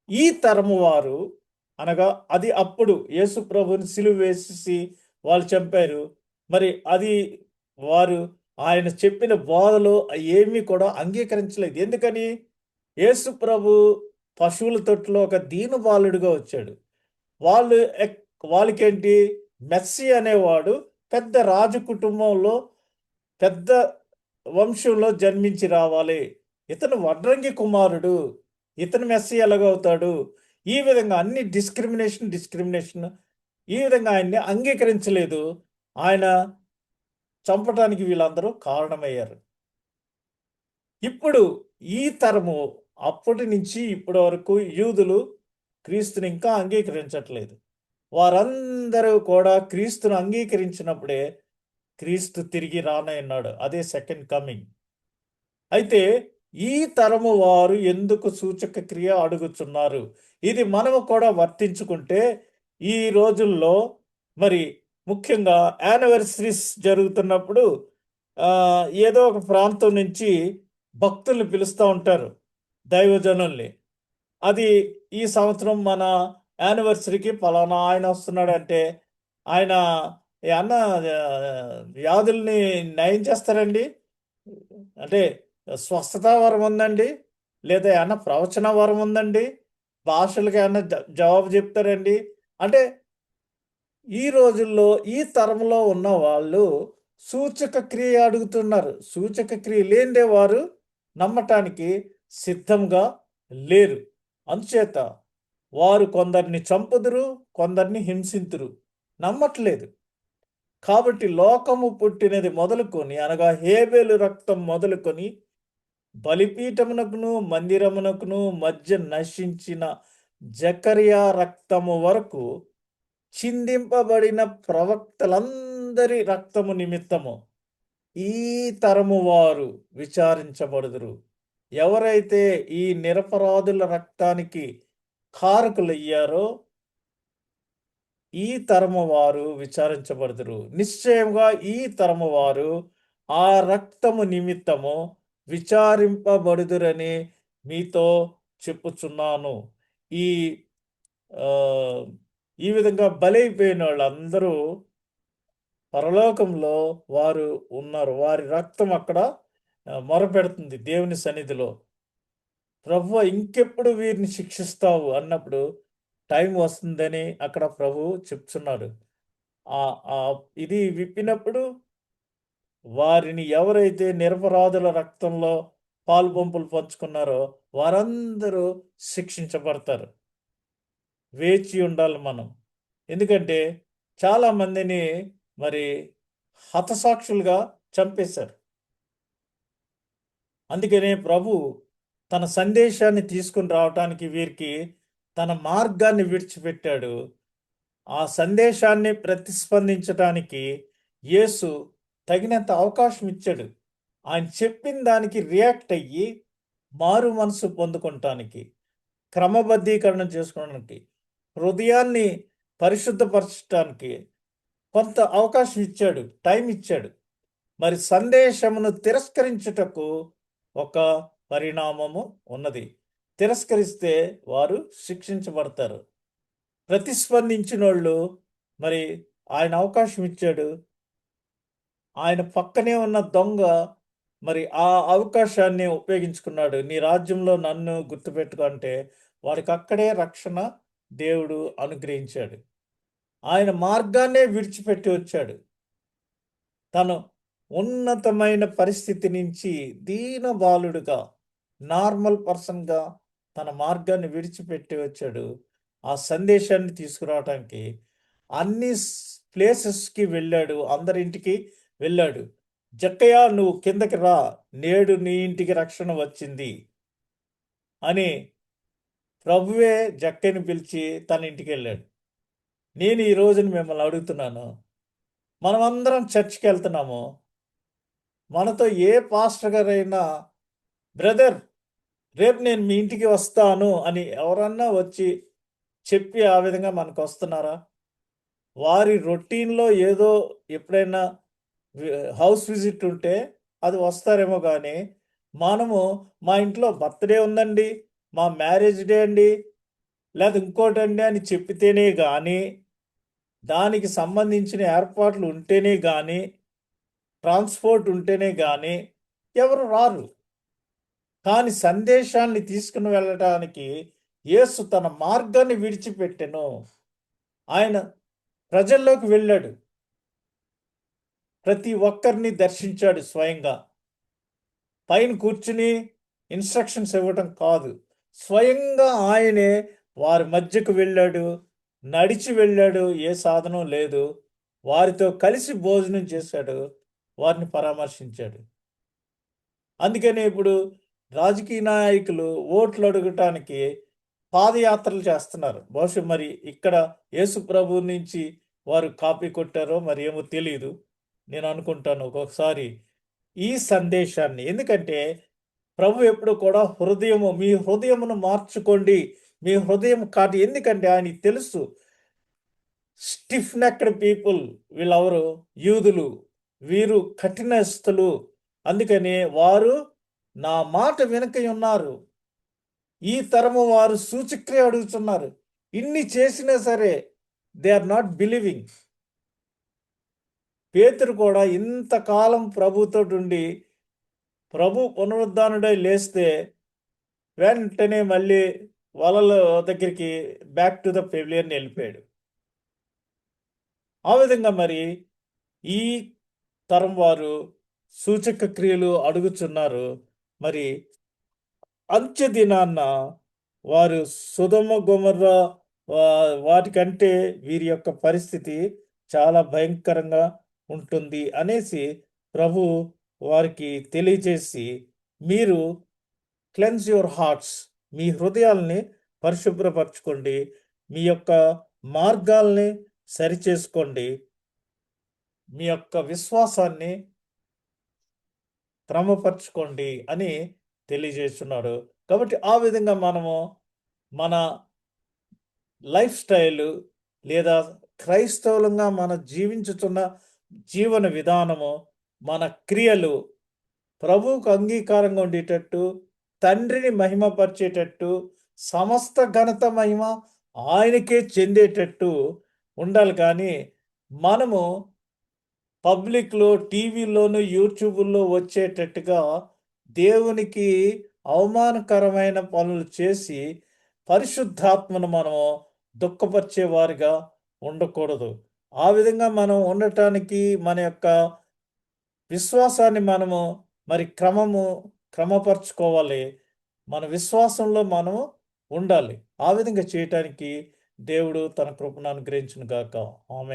ఈ తరము వారు అనగా అది అప్పుడు యేసు ప్రభుని సిలువ వేసేసి వాళ్ళు చంపారు. మరి అది వారు ఆయన చెప్పిన బోధలు ఏమీ కూడా అంగీకరించలేదు. ఎందుకని? యేసు ప్రభు పశువుల తొట్టులో ఒక దీనబాలుడిగా వచ్చాడు. వాళ్ళు వాళ్ళకేంటి మెస్సీ అనేవాడు పెద్ద రాజు కుటుంబంలో పెద్ద వంశంలో జన్మించి రావాలి. ఇతను వడ్రంగి కుమారుడు. ఇతను మెస్సీ ఎలాగవుతాడు? ఈ విధంగా అన్ని డిస్క్రిమినేషన్ ఈ విధంగా ఆయన్ని అంగీకరించలేదు. ఆయన చంపటానికి వీళ్ళందరూ కారణమయ్యారు. ఇప్పుడు ఈ తరము అప్పటి నుంచి ఇప్పటి వరకు యూదులు క్రీస్తుని ఇంకా అంగీకరించట్లేదు. వారందరూ కూడా క్రీస్తును అంగీకరించినప్పుడే క్రీస్తు తిరిగి రానయ్యున్నాడు. అదే సెకండ్ కమింగ్. అయితే ఈ తరము వారు ఎందుకు సూచక క్రియ అడుగుచున్నారు? ఇది మనము కూడా వర్తించుకుంటే ఈ రోజుల్లో మరి ముఖ్యంగా యానివర్సరీస్ జరుగుతున్నప్పుడు ఏదో ఒక ప్రాంతం నుంచి భక్తుల్ని పిలుస్తూ ఉంటారు దైవజనుల్ని. అది ఈ సంవత్సరం మన యానివర్సరీకి పలానా ఆయన వస్తున్నాడంటే ఆయన ఏమన్నా వ్యాధుల్ని నయం చేస్తారండి? అంటే స్వస్థత వరం ఉందండి? లేదా ఏమన్నా ప్రవచన వరం ఉందండి? భాషలకి ఏమన్నా జవాబు చెప్తారండి? అంటే ఈ రోజుల్లో ఈ తరంలో ఉన్న వాళ్ళు సూచక క్రియ అడుగుతున్నారు. సూచక క్రియ లేనిదే వారు నమ్మటానికి సిద్ధంగా లేరు. అందుచేత వారు కొందరిని చంపుదురు, కొందరిని హింసింతురు. నమ్మట్లేదు. కాబట్టి లోకము పుట్టినది మొదలుకొని అనగా హేబెలు రక్తం మొదలుకొని బలిపీఠమునకును మందిరమునకును మధ్య నశించిన జకరియా రక్తము వరకు చిందింపబడిన ప్రవక్తలందరి రక్తము నిమిత్తము ఈ తరము వారు విచారించబడుదురు. ఎవరైతే ఈ నిరపరాధుల రక్తానికి కారకులయ్యారో ఈ తరము వారు విచారించబడుదురు. నిశ్చయంగా ఈ తరము వారు ఆ రక్తము నిమిత్తము విచారింపబడుదురని మీతో చెప్పుచున్నాను. ఈ ఆహ్, ఈ విధంగా బలైపోయినోళ్ళందరూ పరలోకంలో వారు ఉన్నారు. వారి రక్తం అక్కడ మొరపెడుతుంది దేవుని సన్నిధిలో. ప్రభువా ఇంకెప్పుడు వీరిని శిక్షిస్తావు అన్నప్పుడు టైం వస్తుందని అక్కడ ప్రభువు చెప్తున్నాడు. ఇది విప్పినప్పుడు వారిని ఎవరైతే నిరపరాధుల రక్తంలో పాలుపంపులు పంచుకున్నారో వారందరూ శిక్షించబడతారు. వేచి ఉండాలి మనం. ఎందుకంటే చాలామందిని మరి హతసాక్షులుగా చంపేశారు. అందుకనే ప్రభు తన సందేశాన్ని తీసుకుని రావటానికి వీరికి తన మార్గాన్ని విడిచిపెట్టాడు. ఆ సందేశాన్ని ప్రతిస్పందించటానికి యేసు తగినంత అవకాశం ఇచ్చాడు. ఆయన చెప్పిన దానికి రియాక్ట్ అయ్యి మారు మనసు పొందుకుంటానికి, క్రమబద్ధీకరణ చేసుకోవడానికి, హృదయాన్ని పరిశుద్ధపరచటానికి కొంత అవకాశం ఇచ్చాడు, టైం ఇచ్చాడు. మరి సందేశమును తిరస్కరించుటకు ఒక పరిణామము ఉన్నది. తిరస్కరిస్తే వారు శిక్షించబడతారు. ప్రతిస్పందించినోళ్ళు మరి ఆయన అవకాశం ఇచ్చాడు. ఆయన పక్కనే ఉన్న దొంగ మరి ఆ అవకాశాన్ని ఉపయోగించుకున్నాడు. నీ రాజ్యంలో నన్ను గుర్తుపెట్టుకో అంటే వాడికి అక్కడే రక్షణ దేవుడు అనుగ్రహించాడు. ఆయన మార్గాన్నే విడిచిపెట్టి వచ్చాడు. తను ఉన్నతమైన పరిస్థితి నుంచి దీన బాలుడుగా నార్మల్ పర్సన్‌గా తన మార్గాన్ని విడిచిపెట్టి వచ్చాడు. ఆ సందేశాన్ని తీసుకురావటానికి అన్ని ప్లేసెస్‌కి వెళ్ళాడు. అందరింటికి వెళ్ళాడు. "జక్కయ్య నువ్వు కిందకి రా. నేడు నీ ఇంటికి రక్షణ వచ్చింది" అని ప్రభువే జక్కయ్యని పిలిచి తన ఇంటికెళ్ళాడు. నేను ఈ రోజున మిమ్మల్ని అడుగుతున్నాను. మనమందరం చర్చ్‌కెళ్తున్నాము. మనతో ఏ పాస్టర్ గారైనా బ్రదర్ రేపు నేను మీ ఇంటికి వస్తాను అని ఎవరన్నా వచ్చి చెప్పి ఆ విధంగా మనకొస్తున్నారా? వారి రొటీన్‌లో ఏదో ఎప్పుడైనా వి హౌస్ విజిట్ ఉంటే అది వస్తారేమో గానీ, మనము మా ఇంట్లో బర్త్‌డే ఉందండి, మా మ్యారేజ్ డే అండి, లేదా ఇంకోటండి అని చెప్పితేనే గానీ, దానికి సంబంధించిన ఏర్పాట్లు ఉంటేనే గానీ, ట్రాన్స్‌పోర్ట్ ఉంటేనే గానీ ఎవరు రారు. కానీ సందేశాన్ని తీసుకుని వెళ్ళటానికి యేసు తన మార్గాన్ని విడిచిపెట్టెను. ఆయన ప్రజల్లోకి వెళ్ళాడు. ప్రతి ఒక్కరిని దర్శించాడు స్వయంగా. పైన కూర్చుని ఇన్‌స్ట్రక్షన్స్ ఇవ్వటం కాదు. స్వయంగా ఆయనే వారి మధ్యకు వెళ్ళాడు. నడిచి వెళ్ళాడు. ఏ సాధనం లేదు. వారితో కలిసి భోజనం చేశాడు. వారిని పరామర్శించాడు. అందుకనే ఇప్పుడు రాజకీయ నాయకులు ఓట్లు అడగటానికి పాదయాత్రలు చేస్తున్నారు. బహుశా మరి ఇక్కడ యేసు ప్రభువు నుంచి వారు కాపీ కొట్టారో మరి ఏమో తెలీదు. నేను అనుకుంటాను ఒక్కొక్కసారి ఈ సందేశాన్ని. ఎందుకంటే ప్రభు ఎప్పుడు కూడా మీ హృదయమును మార్చుకోండి. మీ హృదయం కాదు. ఎందుకంటే ఆయనకి తెలుసు స్టిఫ్ నెక్డ్ పీపుల్ వీళ్ళెవరు యూదులు. వీరు కఠినస్తులు. అందుకని వారు నా మాట వినకయున్నారు. ఈ తరము వారు సూచక్రియ అడుగుతున్నారు. ఇన్ని చేసినా సరే దే ఆర్ నాట్ బిలీవింగ్. పేతురు కూడా ఇంతకాలం ప్రభుతోటుండి ప్రభు పునరుద్ధానుడై లేస్తే వెంటనే మళ్ళీ వాళ్ళ దగ్గరికి బ్యాక్ టు ద పెవిలియన్ వెళ్ళిపోయాడు. ఆ విధంగా మరి ఈ తరం వారు సూచక క్రియలు అడుగుచున్నారు. మరి అంత్య దినాన్న వారు సొదొమ గొమొర్రా వాటికంటే వీరి యొక్క పరిస్థితి చాలా భయంకరంగా ఉంటుంది అనేసి ప్రభు వారికి తెలియజేసి, మీరు క్లెన్స్ యువర్ హార్ట్స్, మీ హృదయాల్ని పరిశుభ్రపరచుకోండి, మీ యొక్క మార్గాల్ని సరిచేసుకోండి, మీ యొక్క విశ్వాసాన్ని క్రమపరచుకోండి అని తెలియజేస్తున్నాడు. కాబట్టి ఆ విధంగా మనము మన లైఫ్ స్టైలు లేదా క్రైస్తవులంగా మనం జీవించుతున్న జీవన విధానము, మన క్రియలు ప్రభువుకు అంగీకారంగా ఉండేటట్టు, తండ్రిని మహిమపరిచేటట్టు, సమస్త ఘనత మహిమ ఆయనకే చెందేటట్టు ఉండాలి. కానీ మనము పబ్లిక్‌లో, టీవీలోను, యూట్యూబుల్లో వచ్చేటట్టుగా దేవునికి అవమానకరమైన పనులు చేసి, పరిశుద్ధాత్మను మనము దుఃఖపరిచేవారిగా ఉండకూడదు. ఆ విధంగా మనం ఉండటానికి మన యొక్క విశ్వాసాన్ని మనము మరి క్రమపరుచుకోవాలి. మన విశ్వాసంలో మనము ఉండాలి. ఆ విధంగా చేయటానికి దేవుడు తన కృపను అనుగ్రహించును గాక. ఆమేన్.